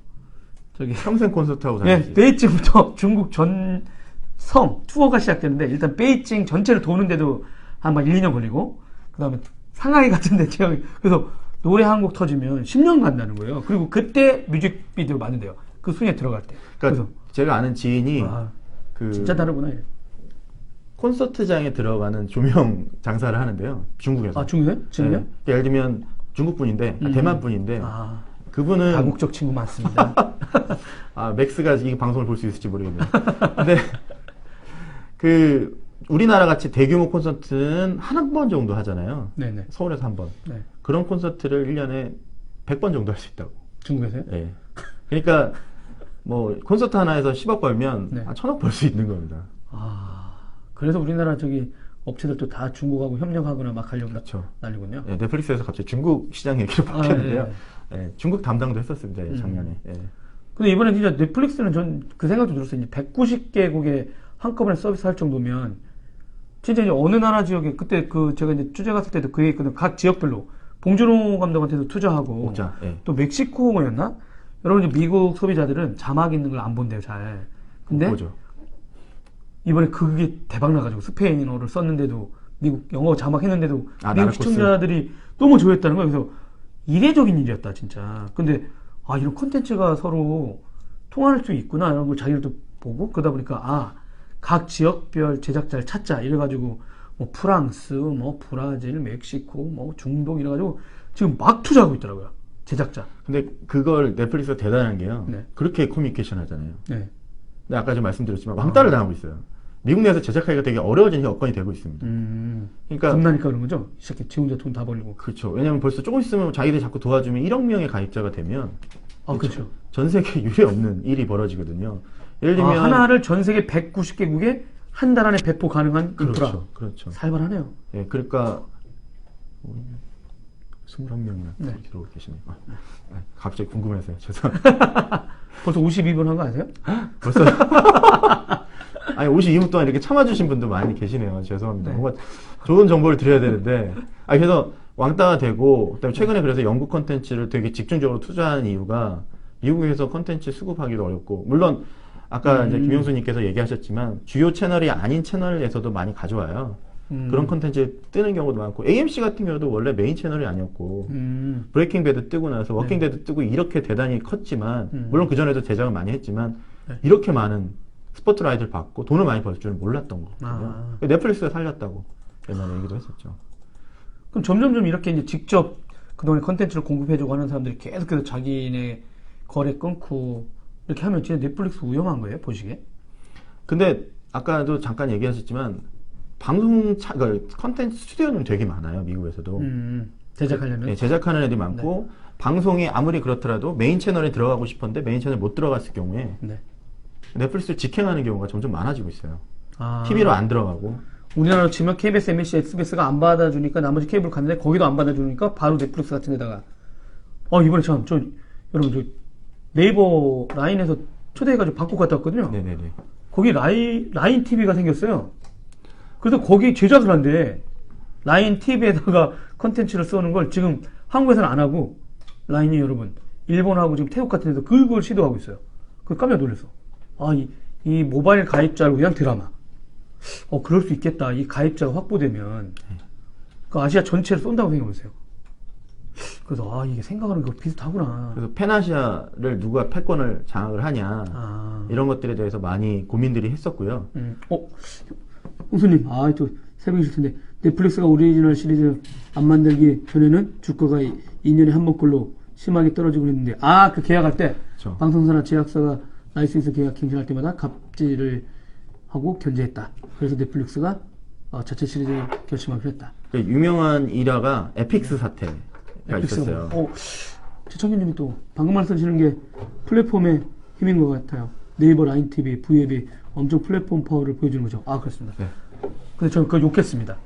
Speaker 1: 저기
Speaker 2: 평생 콘서트 하고
Speaker 1: 예,
Speaker 2: 다니지.
Speaker 1: 베이징부터 중국 전성 투어가 시작되는데 일단 베이징 전체를 도는데도 한 막 1, 2년 걸리고 그다음에 상하이 같은 데 지역 그래서 노래 한 곡 터지면 10년 간다는 거예요. 그리고 그때 뮤직비디오 만든대요. 그 순위에 들어갈 때.
Speaker 2: 그러니까 제가 아는 지인이
Speaker 1: 와,
Speaker 2: 그
Speaker 1: 진짜 다르구나. 얘.
Speaker 2: 콘서트장에 들어가는 조명 장사를 하는데요. 중국에서.
Speaker 1: 아, 중국에? 지금요?
Speaker 2: 네. 예를 들면 중국 분인데 대만 분인데
Speaker 1: 아,
Speaker 2: 그분은
Speaker 1: 다국적 친구 많습니다.
Speaker 2: 아 맥스가 이 방송을 볼 수 있을지 모르겠네요. 근데 그 우리나라 같이 대규모 콘서트는 한 번 정도 하잖아요.
Speaker 1: 네네.
Speaker 2: 서울에서 한 번.
Speaker 1: 네.
Speaker 2: 그런 콘서트를 1년에 100번 정도 할 수 있다고.
Speaker 1: 중국에서요?
Speaker 2: 예. 그러니까 뭐 콘서트 하나에서 10억 벌면
Speaker 1: 네.
Speaker 2: 1000억 벌 수 있는 겁니다.
Speaker 1: 아, 그래서 우리나라 저기 업체들도 다 중국하고 협력하거나 막 하려고
Speaker 2: 그렇죠.
Speaker 1: 난리군요.
Speaker 2: 예, 넷플릭스에서 갑자기 중국 시장 얘기로 바뀌었는데요.
Speaker 1: 예.
Speaker 2: 예, 중국 담당도 했었습니다. 작년에. 예.
Speaker 1: 근데 이번에 진짜 넷플릭스는 전 그 생각도 들었어요. 이제 190개국에 한꺼번에 서비스 할 정도면 진짜 이제 어느 나라 지역에 그때 그 제가 이제 취재 갔을 때도 그 얘기했거든요. 각 지역별로 봉준호 감독한테도 투자하고
Speaker 2: 자, 예.
Speaker 1: 또 멕시코였나? 여러분 이제 미국 소비자들은 자막 있는 걸 안 본대요, 잘. 근데
Speaker 2: 보죠.
Speaker 1: 이번에 그게 대박 나가지고 스페인어를 썼는데도 미국 영어 자막 했는데도
Speaker 2: 아,
Speaker 1: 미국
Speaker 2: 나르코스.
Speaker 1: 시청자들이 너무 좋아했다는 거예요. 그래서 이례적인 일이었다 진짜. 근데 아 이런 콘텐츠가 서로 통할 수 있구나 이런 걸 자기들도 보고 그러다 보니까 각 지역별 제작자를 찾자 이래가지고 뭐 프랑스, 뭐 브라질, 멕시코, 뭐 중동 이래가지고 지금 막 투자하고 있더라고요 제작자.
Speaker 2: 근데 그걸 넷플릭스가 대단한 게요.
Speaker 1: 네.
Speaker 2: 그렇게 커뮤니케이션 하잖아요.
Speaker 1: 네.
Speaker 2: 근데 아까 좀 말씀드렸지만 왕따를 당하고 있어요. 미국 내에서 제작하기가 되게 어려워진 여건이 되고 있습니다. 그러니까
Speaker 1: 겁나니까 그런 거죠. 이 새끼 지 혼자 돈 다 벌리고.
Speaker 2: 그렇죠. 왜냐면 벌써 조금 있으면 자기들이 자꾸 도와주면 1억 명의 가입자가 되면
Speaker 1: 그렇죠.
Speaker 2: 전 세계 유례 없는 일이 벌어지거든요. 예를 들면
Speaker 1: 하나를 전 세계 190개국에 한 달 안에 배포 가능한 인프라.
Speaker 2: 그렇죠. 그렇죠.
Speaker 1: 살벌하네요.
Speaker 2: 예, 그러니까 21명이나
Speaker 1: 네.
Speaker 2: 들어오고 계시네요. 갑자기 궁금해서요. 죄송합니다.
Speaker 1: 벌써 52분 한 거 아세요?
Speaker 2: 벌써 아니 52분 동안 이렇게 참아주신 분도 많이 계시네요. 죄송합니다.
Speaker 1: 네.
Speaker 2: 뭔가 좋은 정보를 드려야 되는데 그래서 왕따가 되고 그다음에 최근에 그래서 영국 콘텐츠를 되게 집중적으로 투자하는 이유가 미국에서 콘텐츠 수급하기도 어렵고 물론 아까 이제 김용수님께서 얘기하셨지만 주요 채널이 아닌 채널에서도 많이 가져와요. 그런 콘텐츠 뜨는 경우도 많고 AMC 같은 경우도 원래 메인 채널이 아니었고 브레이킹 배드 뜨고 나서 워킹 데드 뜨고 이렇게 대단히 컸지만 물론 그 전에도 제작을 많이 했지만
Speaker 1: 네.
Speaker 2: 이렇게 많은 스포트라이트를 받고 돈을 많이 벌 줄은 몰랐던 거거든요. 넷플릭스가 살렸다고 옛날에 얘기도 했었죠.
Speaker 1: 그럼 점점점 이렇게 이제 직접 그동안에 컨텐츠를 공급해주고 하는 사람들이 계속해서 자기네 거래 끊고 이렇게 하면 진짜 넷플릭스 위험한 거예요, 보시기에?
Speaker 2: 근데 아까도 잠깐 얘기하셨지만 컨텐츠 스튜디오는 되게 많아요, 미국에서도.
Speaker 1: 제작하려면?
Speaker 2: 네, 제작하는 애들이 많고 방송이 아무리 그렇더라도 메인 채널에 들어가고 싶었는데 메인 채널 못 들어갔을 경우에
Speaker 1: 네.
Speaker 2: 넷플릭스를 직행하는 경우가 점점 많아지고 있어요.
Speaker 1: 아,
Speaker 2: TV로 안 들어가고.
Speaker 1: 우리나라로 치면 KBS, MBC, SBS가 안 받아주니까 나머지 케이블 갔는데 거기도 안 받아주니까 바로 넷플릭스 같은 데다가 이번에 여러분 저 네이버 라인에서 초대해가지고 바꾸고 갔다 왔거든요.
Speaker 2: 네네네.
Speaker 1: 거기 라인 TV가 생겼어요. 그래서 거기 제작을 한대. 라인 TV에다가 컨텐츠를 쏘는 걸 지금 한국에서는 안 하고 라인이 여러분 일본하고 지금 태국 같은 데서 그걸 시도하고 있어요. 그 깜짝 놀랐어. 이 모바일 가입자를 위한 드라마. 그럴 수 있겠다. 이 가입자가 확보되면 그 아시아 전체를 쏜다고 생각해보세요. 그래서 이게 생각하는 거 비슷하구나.
Speaker 2: 그래서 페나시아를 누가 패권을 장악을 하냐 이런 것들에 대해서 많이 고민들이 했었고요.
Speaker 1: 홍수님, 또 새벽이실 텐데 넷플릭스가 오리지널 시리즈 안 만들기 전에는 주가가 2년에 한 번꼴로 심하게 떨어지고 했는데 그 계약할 때
Speaker 2: 그렇죠.
Speaker 1: 방송사나 제작사가 라이센스 계약 갱신할 때마다 갑질을 하고 견제했다. 그래서 넷플릭스가 자체 시리즈를 결심하기로 했다.
Speaker 2: 유명한 일화가 에픽스 사태가 있었어요.
Speaker 1: 최청기님이 또 방금 말씀하시는 게 플랫폼의 힘인 것 같아요. 네이버 라인 TV, V앱이 엄청 플랫폼 파워를 보여주는 거죠. 그렇습니다.
Speaker 2: 네.
Speaker 1: 근데 저는 그걸 욕했습니다.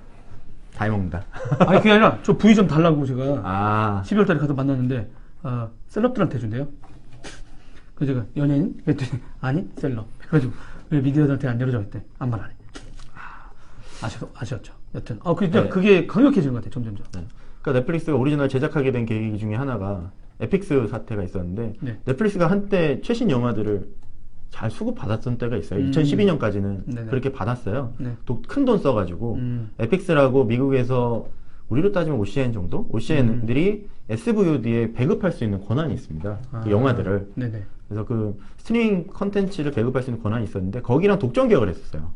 Speaker 2: 다 해먹는다.
Speaker 1: 그게 아니라 저 V 좀 달라고 제가 12월 달에 가서 만났는데 셀럽들한테 준대요. 그래서 제가 연예인? 그랬더니 아니 셀럽. 그래가지고 왜 미디어들한테 안 열어줘 했대. 아무 말 안 해. 아셨죠. 여튼 그게 강력해지는 것 같아요. 점점점.
Speaker 2: 네. 그러니까 넷플릭스가 오리지널 제작하게 된 계기 중에 하나가 에픽스 사태가 있었는데 넷플릭스가 한때 최신 영화들을 잘 수급받았던 때가 있어요. 2012년까지는 그렇게 받았어요. 또 큰 돈 써가지고 에픽스라고 미국에서 우리로 따지면 OCN 정도? OCN들이 SVOD에 배급할 수 있는 권한이 있습니다. 그 영화들을. 그래서 그 스트리밍 컨텐츠를 배급할 수 있는 권한이 있었는데 거기랑 독점 계약을 했었어요.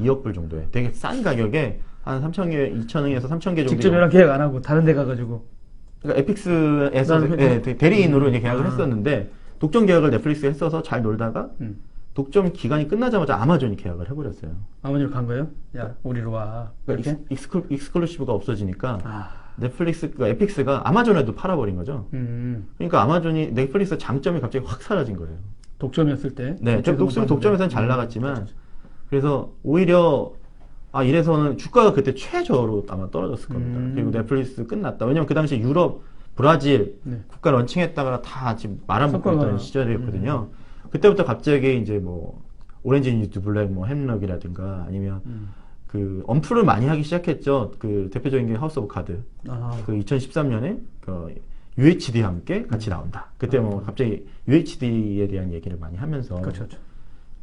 Speaker 2: 2억 불 정도에. 되게 싼 가격에 한 3,000개, 2,000원에서 3,000개 정도.
Speaker 1: 직접 얘랑 계약 안 하고 다른 데 가가지고.
Speaker 2: 그러니까 에픽스에서 대리인으로 이제 계약을 했었는데 독점 계약을 넷플릭스에 했어서 잘 놀다가 독점 기간이 끝나자마자 아마존이 계약을 해버렸어요.
Speaker 1: 아마존을 간 거예요? 야, 우리로 와.
Speaker 2: 그러니까 익스클루시브가 없어지니까 넷플릭스가 에픽스가 아마존에도 팔아버린 거죠. 그러니까 아마존이 넷플릭스 장점이 갑자기 확 사라진 거예요.
Speaker 1: 독점이었을 때.
Speaker 2: 네, 독점에서는 잘 나갔지만 그래서 오히려 이래서는 주가가 그때 최저로 아마 떨어졌을 겁니다. 그리고 넷플릭스 끝났다. 왜냐면 그 당시 유럽, 브라질 국가 런칭했다가 다 지금 말아먹고 있던 시절이었거든요. 그때부터 갑자기 이제 뭐 오렌지 뉴스 블랙, 뭐 햄럭이라든가 아니면 그 언플을 많이 하기 시작했죠. 그 대표적인 게 하우스 오브 카드. 그 2013년에 그 UHD와 함께 같이 나온다. 그때 뭐 갑자기 UHD에 대한 얘기를 많이 하면서
Speaker 1: 그렇죠.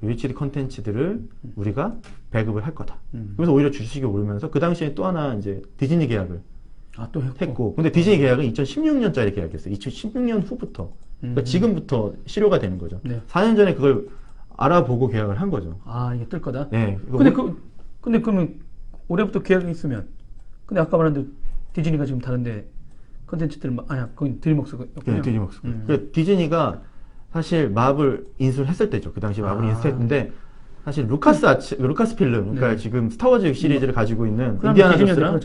Speaker 2: UHD 컨텐츠들을 우리가 배급을 할 거다. 그래서 오히려 주식이 오르면서 그 당시에 또 하나 이제 디즈니 계약을
Speaker 1: 또
Speaker 2: 했고. 근데 디즈니 계약은 2016년짜리 계약이었어요. 2016년 후부터. 그러니까 지금부터 실효가 되는 거죠. 4년 전에 그걸 알아보고 계약을 한 거죠.
Speaker 1: 이게 뜰 거다?
Speaker 2: 네.
Speaker 1: 근데 그러면 올해부터 계약이 있으면 근데 아까 말한 대로 디즈니가 지금 다른데 컨텐츠들 그건 드림웍스였군요.
Speaker 2: 네, 드림웍스. 그러니까 디즈니가 사실 마블 인수를 했을 때죠. 그 당시 마블 인수했는데 사실 루카스 필름, 그러니까 지금 스타워즈 시리즈를 가지고 있는 인디아나 존스랑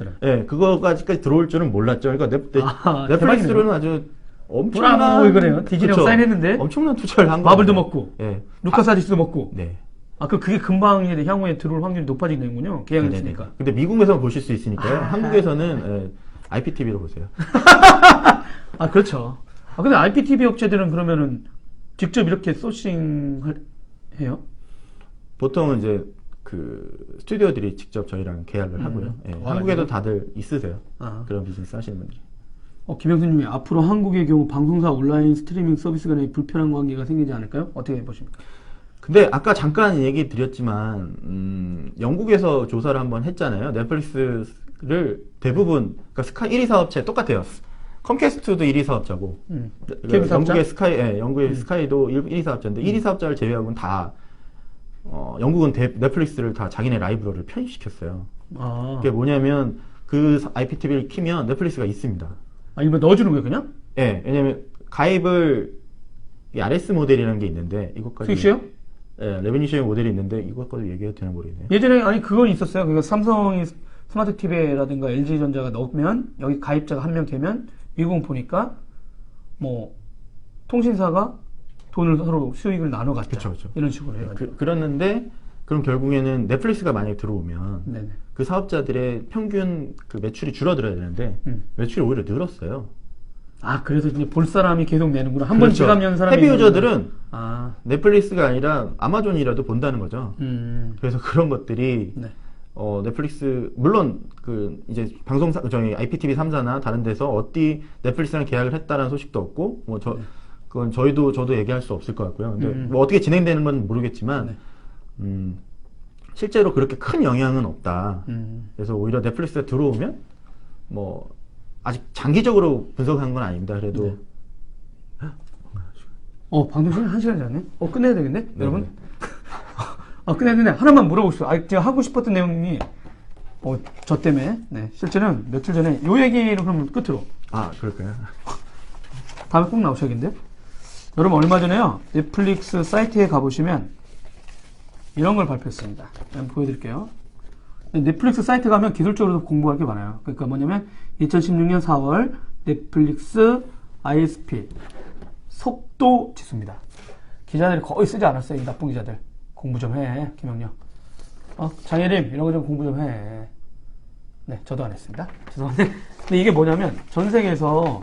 Speaker 2: 그거까지까지 들어올 줄은 몰랐죠. 그러니까 넷플릭스로는 아주 엄청난
Speaker 1: 이거네요. 디즈니하고 사인했는데
Speaker 2: 엄청난 투자를 한 거예요.
Speaker 1: 마블도 먹고, 루카스 아티스트도 먹고.
Speaker 2: 네.
Speaker 1: 그게 금방 향후에 들어올 확률이 높아지는군요. 계약이 있으니까.
Speaker 2: 근데 미국에서는 보실 수 있으니까요. 한국에서는 IPTV로 보세요.
Speaker 1: 그렇죠. 근데 IPTV 업체들은 그러면은 직접 이렇게 소싱을 해요?
Speaker 2: 보통은 이제 그 스튜디오들이 직접 저희랑 계약을 하고요. 한국에도 다들 있으세요. 그런 비즈니스 하시는 분들이.
Speaker 1: 김영수님이 앞으로 한국의 경우 방송사 온라인 스트리밍 서비스 간의 불편한 관계가 생기지 않을까요? 어떻게 보십니까?
Speaker 2: 근데 아까 잠깐 얘기 드렸지만 영국에서 조사를 한번 했잖아요. 넷플릭스를 대부분 그러니까 1위 사업체 똑같아요. 컴캐스트도 1위 사업자고 영국의 스카이, 영국의 스카이도 1위 사업자인데 1위 사업자를 제외하고는 다 영국은 넷플릭스를 다 자기네 라이브러리를 편입시켰어요. 그게 뭐냐면 그 IPTV를 키면 넷플릭스가 있습니다.
Speaker 1: 이거 넣어주는 거예요, 그냥?
Speaker 2: 네, 왜냐면 가입을 RS 모델이라는 게 있는데 이것까지
Speaker 1: 수익시요?
Speaker 2: 네, 레베뉴 쉐어 모델이 있는데 이것까지 얘기해도 되나 모르겠네요.
Speaker 1: 예전에 그건 있었어요. 그러니까 삼성이 스마트 TV라든가 LG전자가 넣으면 여기 가입자가 한 명 되면 미국은 보니까 뭐 통신사가 돈을 서로 수익을 나눠 갖자.
Speaker 2: 그쵸.
Speaker 1: 이런 식으로 해가지고.
Speaker 2: 그랬는데 그럼 결국에는 넷플릭스가 만약에 들어오면 그 사업자들의 평균 그 매출이 줄어들어야 되는데 매출이 오히려 늘었어요.
Speaker 1: 그래서 이제 볼 사람이 계속 내는구나. 한 번 지갑 연 사람이
Speaker 2: 헤비 유저들은 넷플릭스가 아니라 아마존이라도 본다는 거죠. 그래서 그런 것들이 넷플릭스 물론 그 이제 방송사 저희 IPTV 3사나 다른 데서 어디 넷플릭스랑 계약을 했다라는 소식도 없고 뭐 그건 저도 얘기할 수 없을 것 같고요. 근데 뭐 어떻게 진행되는 건 모르겠지만 실제로 그렇게 큰 영향은 없다. 그래서 오히려 넷플릭스가 들어오면 뭐 아직 장기적으로 분석한 건 아닙니다. 그래도
Speaker 1: 방송 시간 1시간 지났네? 끝내야 되겠네? 여러분? 끝내야 되네. 하나만 물어보십시오. 제가 하고 싶었던 내용이 저 때문에 실제는 며칠 전에 요 얘기를 그럼 끝으로
Speaker 2: 그럴까요?
Speaker 1: 다음에 꼭 나오셔야겠는데요? 여러분 얼마 전에요 넷플릭스 사이트에 가보시면 이런 걸 발표했습니다. 한번 보여드릴게요. 넷플릭스 사이트 가면 기술적으로 공부할 게 많아요. 그러니까 뭐냐면 2016년 4월 넷플릭스 ISP 속도 지수입니다. 기자들이 거의 쓰지 않았어요. 이 나쁜 기자들. 공부 좀 해, 김영렬. 장혜림 이런 거 좀 공부 좀 해. 네, 저도 안 했습니다. 죄송한데. 근데 이게 뭐냐면 전 세계에서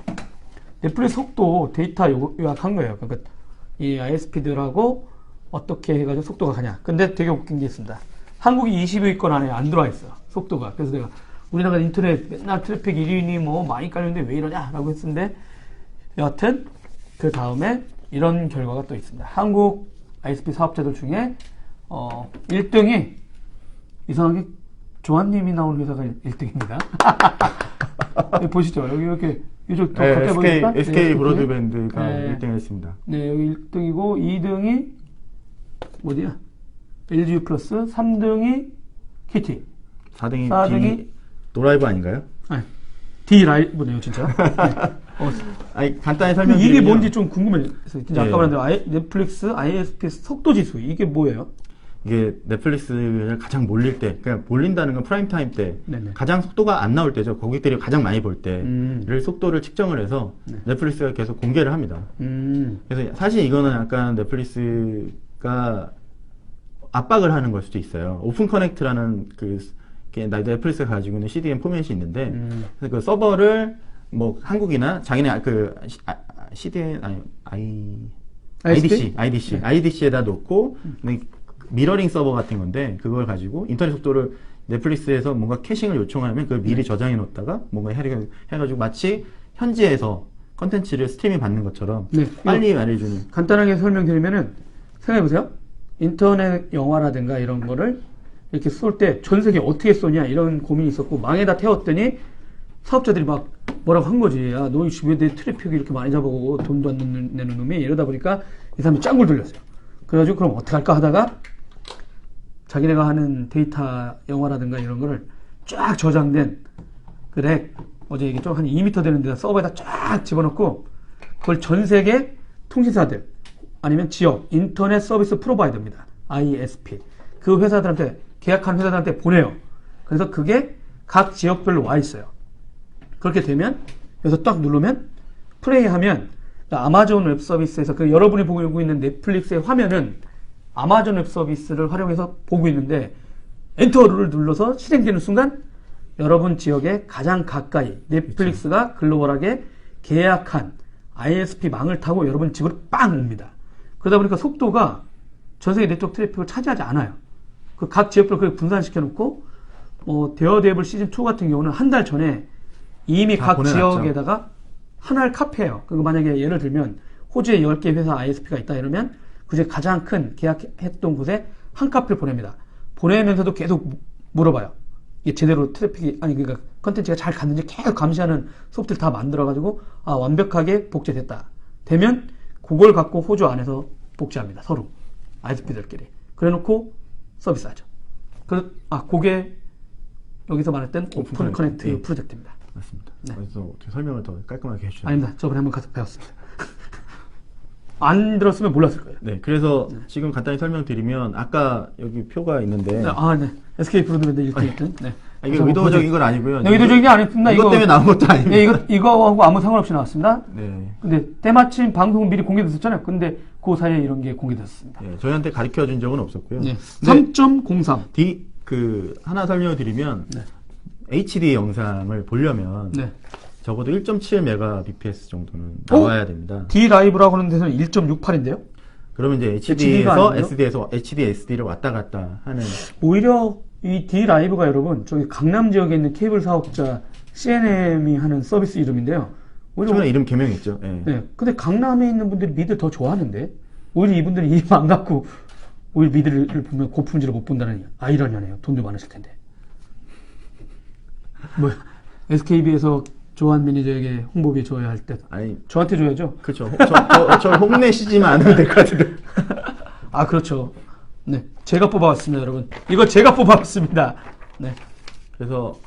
Speaker 1: 넷플릭스 속도 데이터 요약한 거예요. 그러니까 이 ISP들하고 어떻게 해가지고 속도가 가냐. 근데 되게 웃긴 게 있습니다. 한국이 20위권 안에 안 들어와 있어. 속도가. 그래서 내가 우리나라 인터넷 맨날 트래픽 1위니 뭐 많이 깔리는데 왜 이러냐라고 했는데 여하튼 그 다음에 이런 결과가 또 있습니다. 한국 ISP 사업자들 중에 1등이 이상하게 조한님이 나온 회사가 1등입니다. 보시죠. 여기 이렇게 이쪽 더 가까이 보니까
Speaker 2: SK 브로드밴드가
Speaker 1: 네.
Speaker 2: 1등을 했습니다.
Speaker 1: 네, 여기 1등이고 2등이 어디야? LG 플러스, 3등이 KT,
Speaker 2: 4등이 노라이브 아닌가요?
Speaker 1: 아니, D라이브네요, 진짜. 네.
Speaker 2: 아니, 간단히
Speaker 1: 이게
Speaker 2: 설명드리면
Speaker 1: 뭔지 좀 궁금해서 진짜
Speaker 2: 네.
Speaker 1: 아까 말한 넷플릭스 ISP 속도 지수 이게 뭐예요?
Speaker 2: 이게 넷플릭스를 가장 몰릴 때, 그러니까 몰린다는 건 프라임 타임 때
Speaker 1: 네네.
Speaker 2: 가장 속도가 안 나올 때죠. 고객들이 가장 많이 볼 때를 속도를 측정을 해서
Speaker 1: 네.
Speaker 2: 넷플릭스가 계속 공개를 합니다. 그래서 사실 이거는 약간 넷플릭스가 압박을 하는 걸 수도 있어요. 오픈 커넥트라는 넷플릭스가 가지고 있는 CDN 포맷이 있는데 그래서 그 서버를 뭐 한국이나 자기네 CDN IDC에다 놓고 미러링 서버 같은 건데 그걸 가지고 인터넷 속도를 넷플릭스에서 뭔가 캐싱을 요청하면 그걸 미리 저장해 놓다가 뭔가 해가지고 마치 현지에서 컨텐츠를 스트리밍 받는 것처럼
Speaker 1: 네.
Speaker 2: 빨리 말해주는.
Speaker 1: 간단하게 설명드리면은 생각해보세요. 인터넷 영화라든가 이런 거를 이렇게 쏠 때 전 세계 어떻게 쏘냐 이런 고민이 있었고 망에다 태웠더니 사업자들이 막 뭐라고 한 거지. 야, 너 왜 내 트래픽을 이렇게 많이 잡아오고 돈도 안 내는 놈이 이러다 보니까 이 사람이 짱굴 돌렸어요. 그래가지고 그럼 어떻게 할까 하다가 자기네가 하는 데이터 영화라든가 이런 거를 쫙 저장된 그 렉, 어제 얘기했죠? 한 2m 되는 데다 서버에다 쫙 집어넣고 그걸 전 세계 통신사들 아니면 지역 인터넷 서비스 프로바이더입니다. ISP. 그 회사들한테 계약한 회사들한테 보내요. 그래서 그게 각 지역별로 와 있어요. 그렇게 되면 여기서 딱 누르면 플레이하면 아마존 웹 서비스에서 그 여러분이 보고 있는 넷플릭스의 화면은 아마존 웹 서비스를 활용해서 보고 있는데 엔터를 눌러서 실행되는 순간 여러분 지역에 가장 가까이 넷플릭스가 글로벌하게 계약한 ISP 망을 타고 여러분 집으로 빵 옵니다. 그러다 보니까 속도가 전 세계 네트워크 트래픽을 차지하지 않아요. 그 각 지역별로 그걸 분산시켜 놓고 데어데블 시즌2 같은 경우는 한 달 전에 이미 각
Speaker 2: 보내놨죠.
Speaker 1: 지역에다가 하나를 카피해요. 그거 만약에 예를 들면 호주에 10개 회사 ISP가 있다 이러면 그중에 가장 큰 계약했던 곳에 한 카피를 보냅니다. 보내면서도 계속 물어봐요. 이게 제대로 트래픽이 그러니까 컨텐츠가 잘 갔는지 계속 감시하는 소프트를 다 만들어가지고 완벽하게 복제됐다. 되면 그걸 갖고 호주 안에서 복제합니다. 서로 ISP들끼리. 그래놓고 서비스하죠. 그게 여기서 말했던 오픈 커넥트
Speaker 2: 네.
Speaker 1: 프로젝트입니다.
Speaker 2: 맞습니다.
Speaker 1: 네.
Speaker 2: 그래서 어떻게 설명을 더 깔끔하게 해주셨네요.
Speaker 1: 아닙니다. 저번에 한번 가서 배웠습니다. 안 들었으면 몰랐을 거예요.
Speaker 2: 네, 그래서 지금 간단히 설명드리면 아까 여기 표가 있는데
Speaker 1: 네. SK 브로드밴드 1등. 네.
Speaker 2: 이게 의도적인 건 아니고요.
Speaker 1: 네, 의도적인 게 아닙니다.
Speaker 2: 이것 때문에 나온 것도 아닙니다.
Speaker 1: 네, 이거하고 아무 상관없이 나왔습니다.
Speaker 2: 네.
Speaker 1: 근데 때마침 방송은 미리 공개됐었잖아요. 근데 그 사이에 이런 게 공개됐습니다.
Speaker 2: 네, 저희한테 가르쳐 준 적은 없었고요.
Speaker 1: 네. 3.03.
Speaker 2: 하나 설명을 드리면
Speaker 1: 네.
Speaker 2: HD 영상을 보려면
Speaker 1: 네.
Speaker 2: 적어도 1.7Mbps 정도는 나와야 됩니다.
Speaker 1: D 라이브라고 하는 데서는 1.68인데요.
Speaker 2: 그러면 이제
Speaker 1: HD가
Speaker 2: HD에서
Speaker 1: 아니고요?
Speaker 2: SD에서 HD, SD를 왔다 갔다 하는.
Speaker 1: 오히려 이 D 라이브가 여러분 저기 강남 지역에 있는 케이블 사업자 CNM이 하는 서비스 이름인데요. 오히려
Speaker 2: 최근에 이름 개명했죠. 네.
Speaker 1: 네. 근데 강남에 있는 분들이 미드 더 좋아하는데 오히려 이분들이 이름 안 갖고 오히려 미드를 보면 고품질을 못 본다는 아이러니하네요. 돈도 많으실 텐데. 뭐 SKB에서 조한 매니저에게 홍보비 줘야 할 때
Speaker 2: 아니,
Speaker 1: 저한테 줘야죠.
Speaker 2: 그렇죠. 저 혼내시지만 않으면 될 것 같은데.
Speaker 1: 그렇죠. 네, 제가 뽑아왔습니다, 여러분. 이거 제가 뽑아왔습니다. 네.
Speaker 2: 그래서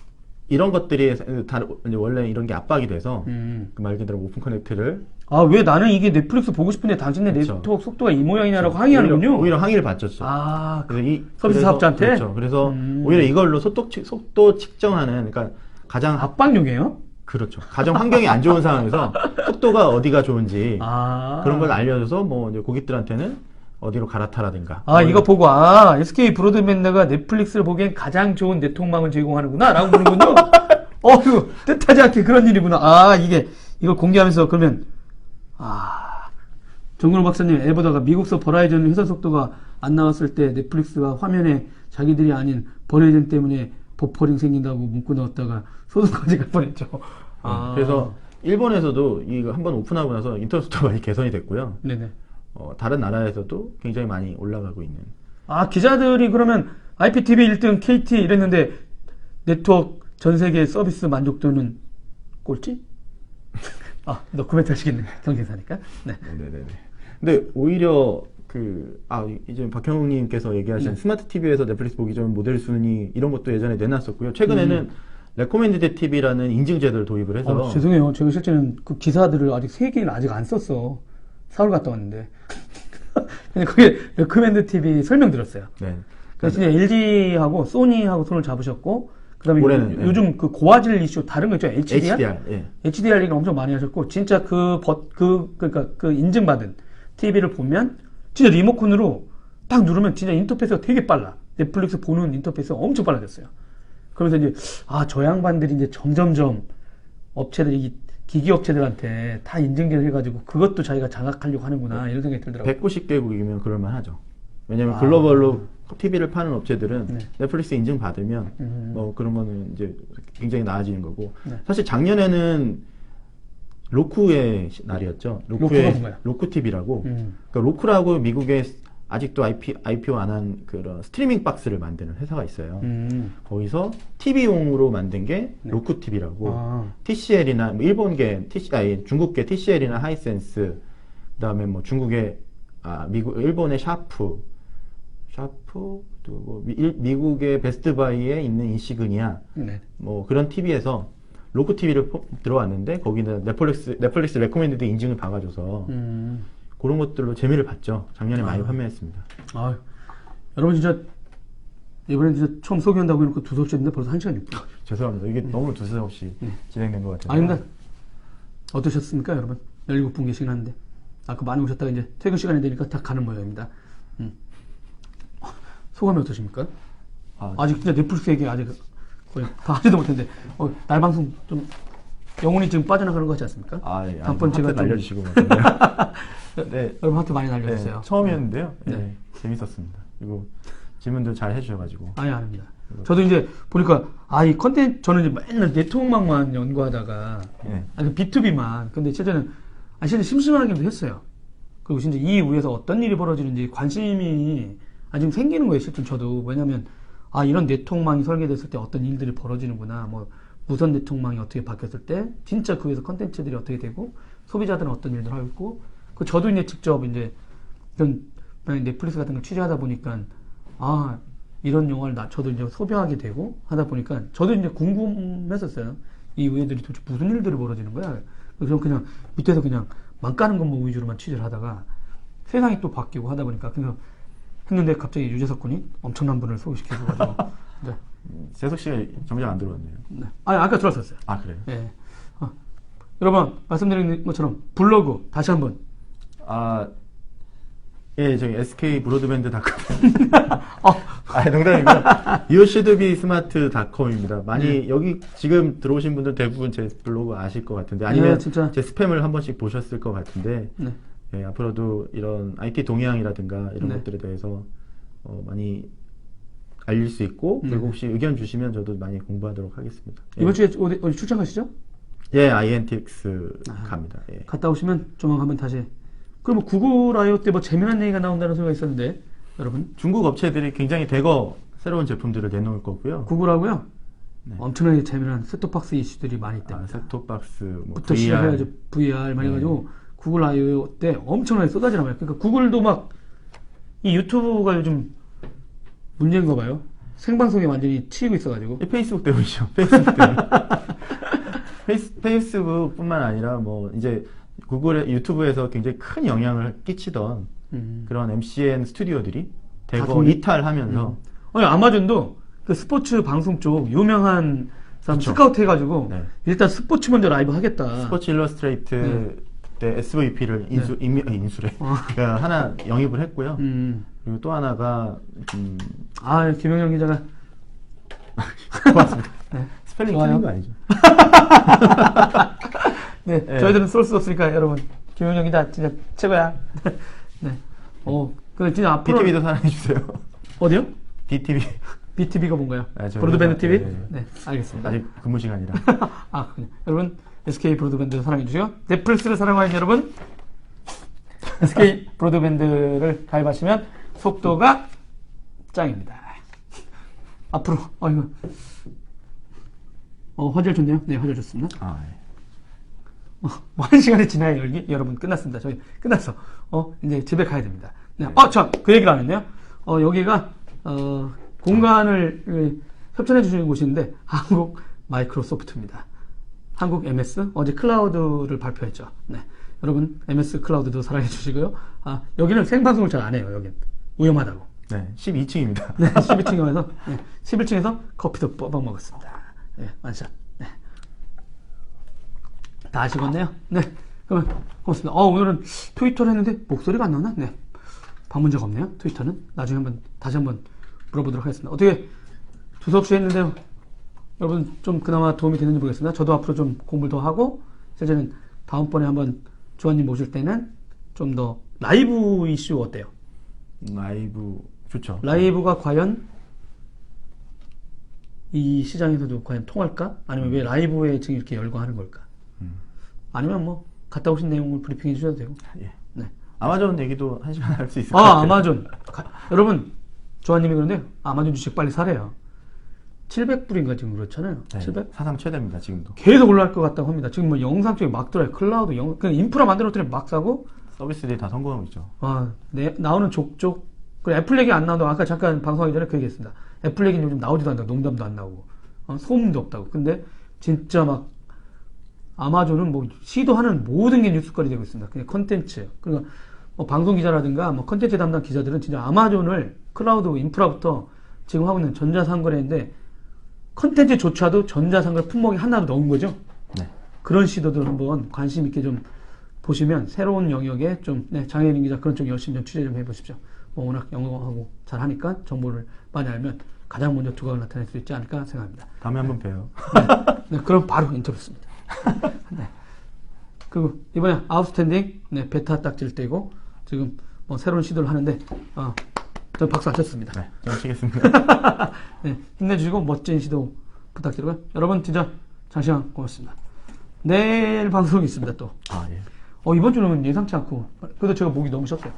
Speaker 2: 이런 것들이 이제 원래 이런 게 압박이 돼서 그 말 그대로 오픈 커넥트를
Speaker 1: 왜 나는 이게 넷플릭스 보고 싶은데 당신네
Speaker 2: 그렇죠.
Speaker 1: 네트워크 속도가 이 모양이냐라고 항의하는군요.
Speaker 2: 오히려 항의를 받쳤죠.
Speaker 1: 서비스 사업자한테?
Speaker 2: 그렇죠. 그래서 오히려 이걸로 속도 측정하는, 그러니까 가장
Speaker 1: 압박용이에요?
Speaker 2: 그렇죠. 가정 환경이 안 좋은 상황에서 속도가 어디가 좋은지 그런 걸 알려줘서 뭐 이제 고객들한테는 어디로 갈아타라든가.
Speaker 1: 이거 보고 SK 브로드밴드가 넷플릭스를 보기엔 가장 좋은 네트워크망을 제공하는구나 라고 보는군요. 이거 뜻하지 않게 그런 일이구나. 이걸 공개하면서 그러면 정근호 박사님 앱보다가 미국서 버라이즌 회선 속도가 안 나왔을 때 넷플릭스가 화면에 자기들이 아닌 버라이즌 때문에 버퍼링 생긴다고 문구 넣었다가 소송까지 갈 뻔했죠.
Speaker 2: 그래서 일본에서도 이거 한번 오픈하고 나서 인터넷 속도가 많이 개선이 됐고요.
Speaker 1: 네네.
Speaker 2: 다른 나라에서도 굉장히 많이 올라가고 있는.
Speaker 1: 기자들이 그러면 IPTV 1등 KT 이랬는데 네트워크 전 세계 서비스 만족도는 꼴찌? 너 코멘트 하시겠네. 경쟁사니까. 네.
Speaker 2: 네네네. 근데 오히려 이제 박형욱님께서 얘기하신 스마트 TV에서 넷플릭스 보기 전 모델 순위 이런 것도 예전에 내놨었고요. 최근에는 레코멘디드 TV라는 인증 제도를 도입을 해서.
Speaker 1: 죄송해요. 제가 실제는 그 기사들을 아직 3개는 아직 안 썼어. 서울 갔다 왔는데. 근데 그게 레코멘드 TV 설명 들었어요.
Speaker 2: 네.
Speaker 1: 그래서 진짜 LG하고 소니하고 손을 잡으셨고, 그 다음에
Speaker 2: 올해는,
Speaker 1: 요즘 그 고화질 이슈 다른 거 있죠? HDR?
Speaker 2: 예.
Speaker 1: HDR 얘기를 엄청 많이 하셨고, 진짜 그러니까 그 인증받은 TV를 보면, 진짜 리모컨으로 딱 누르면 진짜 인터페이스가 되게 빨라. 넷플릭스 보는 인터페이스가 엄청 빨라졌어요. 그러면서 이제, 저 양반들이 이제 점점점 업체들이, 기기 업체들한테 다 인증을 해가지고 그것도 자기가 장악하려고 하는구나, 이런 생각이 들더라고요.
Speaker 2: 190개국이면 그럴만 하죠. 왜냐면 글로벌로 TV를 파는 업체들은
Speaker 1: 네.
Speaker 2: 넷플릭스 인증 받으면 그러면은 이제 굉장히 나아지는 거고.
Speaker 1: 네.
Speaker 2: 사실 작년에는 로쿠의 날이었죠.
Speaker 1: 로쿠가 뭔가요?
Speaker 2: 로쿠 TV라고. 그러니까 로쿠라고 미국에 아직도 IPO 안 한 그런 스트리밍 박스를 만드는 회사가 있어요. 거기서 TV용으로 만든 게
Speaker 1: 네.
Speaker 2: 로쿠 TV라고. TCL이나 일본계 중국계 TCL이나 하이센스, 그다음에 뭐 중국의 일본의 샤프, 또 미국의 베스트바이에 있는 인시그니아,
Speaker 1: 네.
Speaker 2: 뭐 그런 TV에서 로쿠 TV를 들어왔는데 거기는 넷플릭스 레코멘디드 인증을 박아줘서 그런 것들로 재미를 봤죠. 작년에 많이 판매했습니다.
Speaker 1: 여러분 진짜 이번에 진짜 처음 소개한다고 해놓고 두서없이 했는데 벌써 1시간 6분.
Speaker 2: 죄송합니다. 이게 너무 두서없이 진행된 것 같아요.
Speaker 1: 아닙니다. 어떠셨습니까, 여러분? 17분 계시긴 한데. 많이 오셨다가 이제 퇴근 시간이 되니까 다 가는 모양입니다. 소감이 어떠십니까? 아직 진짜 넷플릭스 얘기 아직 거의 다 하지도 못했는데, 날 방송 좀 영혼이 지금 빠져나가는 것 같지 않습니까?
Speaker 2: 다음번 제가 날려주시고.
Speaker 1: 네. 여러분 하트 많이 날려주세요.
Speaker 2: 네, 처음이었는데요. 네. 재밌었습니다. 그리고 질문도 잘 해주셔가지고.
Speaker 1: 아닙니다. 저도 이제 보니까, 이 컨텐츠, 저는 이제 맨날 네트워크망만 연구하다가, B2B만. 근데 실제는, 실제 심심하기도 했어요. 그리고 진짜 이 이후에서 어떤 일이 벌어지는지 관심이 지금 생기는 거예요, 실제 저도. 왜냐면, 이런 네트워크망이 설계됐을 때 어떤 일들이 벌어지는구나. 뭐, 무선 네트워크망이 어떻게 바뀌었을 때, 진짜 그 위에서 컨텐츠들이 어떻게 되고, 소비자들은 어떤 일들을 하고 있고, 저도 이제 직접 이제, 이런 넷플릭스 같은 걸 취재하다 보니까, 이런 영화를 저도 이제 소비하게 되고 하다 보니까 저도 이제 궁금했었어요. 이 의회들이 도대체 무슨 일들이 벌어지는 거야? 그래서 그냥 밑에서 그냥 막 까는 것만 위주로만 취재를 하다가 세상이 또 바뀌고 하다 보니까 그래서 했는데 갑자기 유재석 군이 엄청난 분을 소개시켜줘가지고. 네.
Speaker 2: 재석 씨가 정작 안 들어왔네요.
Speaker 1: 네. 아까 들어왔었어요.
Speaker 2: 그래요?
Speaker 1: 네. 여러분 말씀드린 것처럼 블로그 다시 한번.
Speaker 2: 저기 sk브로드밴드닷컴. 농담이고 yoshouldbesmart.com입니다. 많이 여기 지금 들어오신 분들 대부분 제 블로그 아실 것 같은데 아니면
Speaker 1: 진짜.
Speaker 2: 제 스팸을 한 번씩 보셨을 것 같은데 앞으로도 이런 IT 동향이라든가 이런 것들에 대해서 많이 알릴 수 있고 그리고 혹시 의견 주시면 저도 많이 공부하도록 하겠습니다.
Speaker 1: 이번 주에 어디 출장 가시죠?
Speaker 2: INTX 갑니다.
Speaker 1: 갔다 오시면 조만간 다시. 그럼 구글 I/O 때 재미난 얘기가 나온다는 소리가 있었는데, 여러분.
Speaker 2: 중국 업체들이 굉장히 대거 새로운 제품들을 내놓을 거고요.
Speaker 1: 구글하고요. 엄청나게 재미난 셋톱박스 이슈들이 많이 있답니다.
Speaker 2: 셋톱박스,
Speaker 1: 부터 시작해가지고 VR 많이 해가지고 구글 I/O 때 엄청나게 쏟아지나 봐요. 그러니까 구글도 이 유튜브가 요즘 문제인가 봐요. 생방송에 완전히 치이고 있어가지고.
Speaker 2: 페이스북 때문이죠. 페이스북 때문에. 페이스북뿐만 아니라 이제 구글의 유튜브에서 굉장히 큰 영향을 끼치던 그런 MCN 스튜디오들이 대거 이탈하면서
Speaker 1: 아마존도 그 스포츠 방송 쪽 유명한 사람 스카우트 해가지고 일단 스포츠 먼저 라이브 하겠다.
Speaker 2: 스포츠 일러스트레이트 때 SVP를 인수래. 그러니까 하나 영입을 했고요. 그리고 또 하나가
Speaker 1: 김영영 기자가
Speaker 2: 고맙습니다. 스펠링 틀린 거 아니죠?
Speaker 1: 저희들은 쏠 수 없으니까 여러분 김용영 기자 진짜 최고야. 네. 그 진짜 앞으로
Speaker 2: BTV도 사랑해주세요.
Speaker 1: 어디요?
Speaker 2: BTV.
Speaker 1: BTV가 뭔가요?
Speaker 2: 아,
Speaker 1: 브로드밴드 TV?
Speaker 2: 네.
Speaker 1: 네, 알겠습니다.
Speaker 2: 아직 근무 시간이라.
Speaker 1: 아, 그렇군요. 여러분, SK 브로드밴드 사랑해주세요. 넷플릭스를 사랑하는 여러분, SK 브로드밴드를 가입하시면 속도가 짱입니다. 앞으로, 이거. 화질 좋네요. 네, 화질 좋습니다.
Speaker 2: 아, 예.
Speaker 1: 뭐, 한 시간이 지나야 열기? 여러분, 끝났습니다. 저희, 끝났어. 이제 집에 가야 됩니다. 네. 참, 그 얘기를 안 했네요. 여기가, 공간을 협찬해 주시는 곳인데, 한국 마이크로소프트입니다. 한국 MS? 어제 클라우드를 발표했죠. 네. 여러분, MS 클라우드도 사랑해 주시고요. 여기는 생방송을 잘 안 해요, 여긴. 위험하다고.
Speaker 2: 네, 12층입니다.
Speaker 1: 네, 12층에서, 네, 11층에서 커피도 뽀박 먹었습니다. 네, 완샷. 네. 다 아시겠네요? 네. 그러면, 고맙습니다. 오늘은 트위터를 했는데, 목소리가 안 나오나? 네. 방문자가 없네요, 트위터는. 나중에 다시 한번 물어보도록 하겠습니다. 어떻게, 두석 씨 했는데요. 여러분, 좀 그나마 도움이 되는지 모르겠습니다. 저도 앞으로 좀 공부를 더 하고, 실제는 다음번에 한번 조아님 모실 때는 좀 더 라이브 이슈 어때요?
Speaker 2: 라이브, 좋죠.
Speaker 1: 라이브가 과연 이 시장에서도 과연 통할까? 아니면 왜 라이브에 지금 이렇게 열광하는 걸까? 아니면 뭐 갔다 오신 내용을 브리핑해 주셔도 되고.
Speaker 2: 예.
Speaker 1: 네.
Speaker 2: 아마존 얘기도 한 시간 할 수 있을 것 같아요.
Speaker 1: 아마존. 여러분, 조아님이 그런데 아마존 주식 빨리 사래요. 700불인가 지금 그렇잖아요.
Speaker 2: 네,
Speaker 1: 700?
Speaker 2: 사상 최대입니다, 지금도.
Speaker 1: 계속 올라갈 것 같다고 합니다. 지금 뭐 영상 쪽에 막 들어요. 클라우드, 그냥 인프라 만들어 놓더니 막 사고.
Speaker 2: 서비스들이 다 성공하고 있죠.
Speaker 1: 나오는 족족. 그리고 애플 얘기 안 나온다고 아까 잠깐 방송하기 전에 그 얘기했습니다. 애플 얘기는 요즘 나오지도 않는다고. 농담도 안 나오고. 소문도 없다고. 근데 진짜 막 아마존은 뭐 시도하는 모든 게 뉴스거리 되고 있습니다. 그냥 컨텐츠. 그러니까 뭐 방송 기자라든가 뭐 컨텐츠 담당 기자들은 진짜 아마존을 클라우드 인프라부터 지금 하고 있는 전자상거래인데 컨텐츠조차도 전자상거래 품목에 하나로 넣은 거죠.
Speaker 2: 네.
Speaker 1: 그런 시도들 한번 관심 있게 좀 보시면 새로운 영역에 좀 장혜린 기자 그런 쪽 열심히 좀 취재 좀 해보십시오. 뭐 워낙 영어하고 잘하니까 정보를 많이 알면 가장 먼저 두각을 나타낼 수 있지 않을까 생각합니다.
Speaker 2: 다음에 한번 봬요.
Speaker 1: 네, 그럼 바로 인터뷰습니다. 네. 그리고 이번에 아웃스탠딩 베타 딱지를 떼고 지금 뭐 새로운 시도를 하는데 전 박수 안 쳤습니다.
Speaker 2: 네, 전 치겠습니다.
Speaker 1: 네, 힘내주시고 멋진 시도 부탁드리고요. 여러분 진짜 장시간 고맙습니다. 내일 방송이 있습니다 또.
Speaker 2: 예.
Speaker 1: 이번 주는 예상치 않고 그래도 제가 목이 너무 쉬었어요.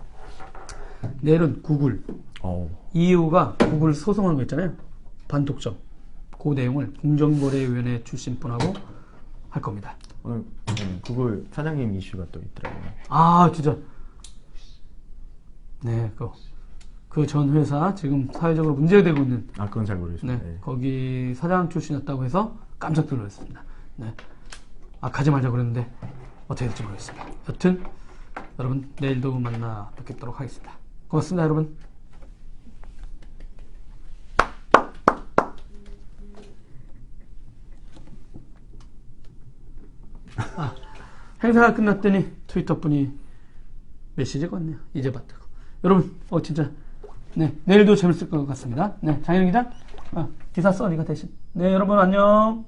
Speaker 1: 내일은 구글 EU가 구글 소송하는 거 있잖아요. 반독점. 그 내용을 공정거래위원회 출신 분하고 할 겁니다.
Speaker 2: 오늘 구글 사장님 이슈가 또 있더라고요.
Speaker 1: 진짜. 네, 그 전 회사 지금 사회적으로 문제가 되고 있는.
Speaker 2: 그건 잘 모르겠습니다.
Speaker 1: 네, 거기 사장 출신이었다고 해서 깜짝 놀랐습니다. 네. 가지 말자 그랬는데 어떻게 될지 모르겠습니다. 여튼 여러분 내일도 만나 뵙도록 하겠습니다. 고맙습니다, 여러분. 행사가 끝났더니 트위터 분이 메시지가 왔네요. 이제 봤다고. 여러분, 진짜, 내일도 재밌을 것 같습니다. 장혜린 기자, 기사 써, 네가 대신. 여러분, 안녕.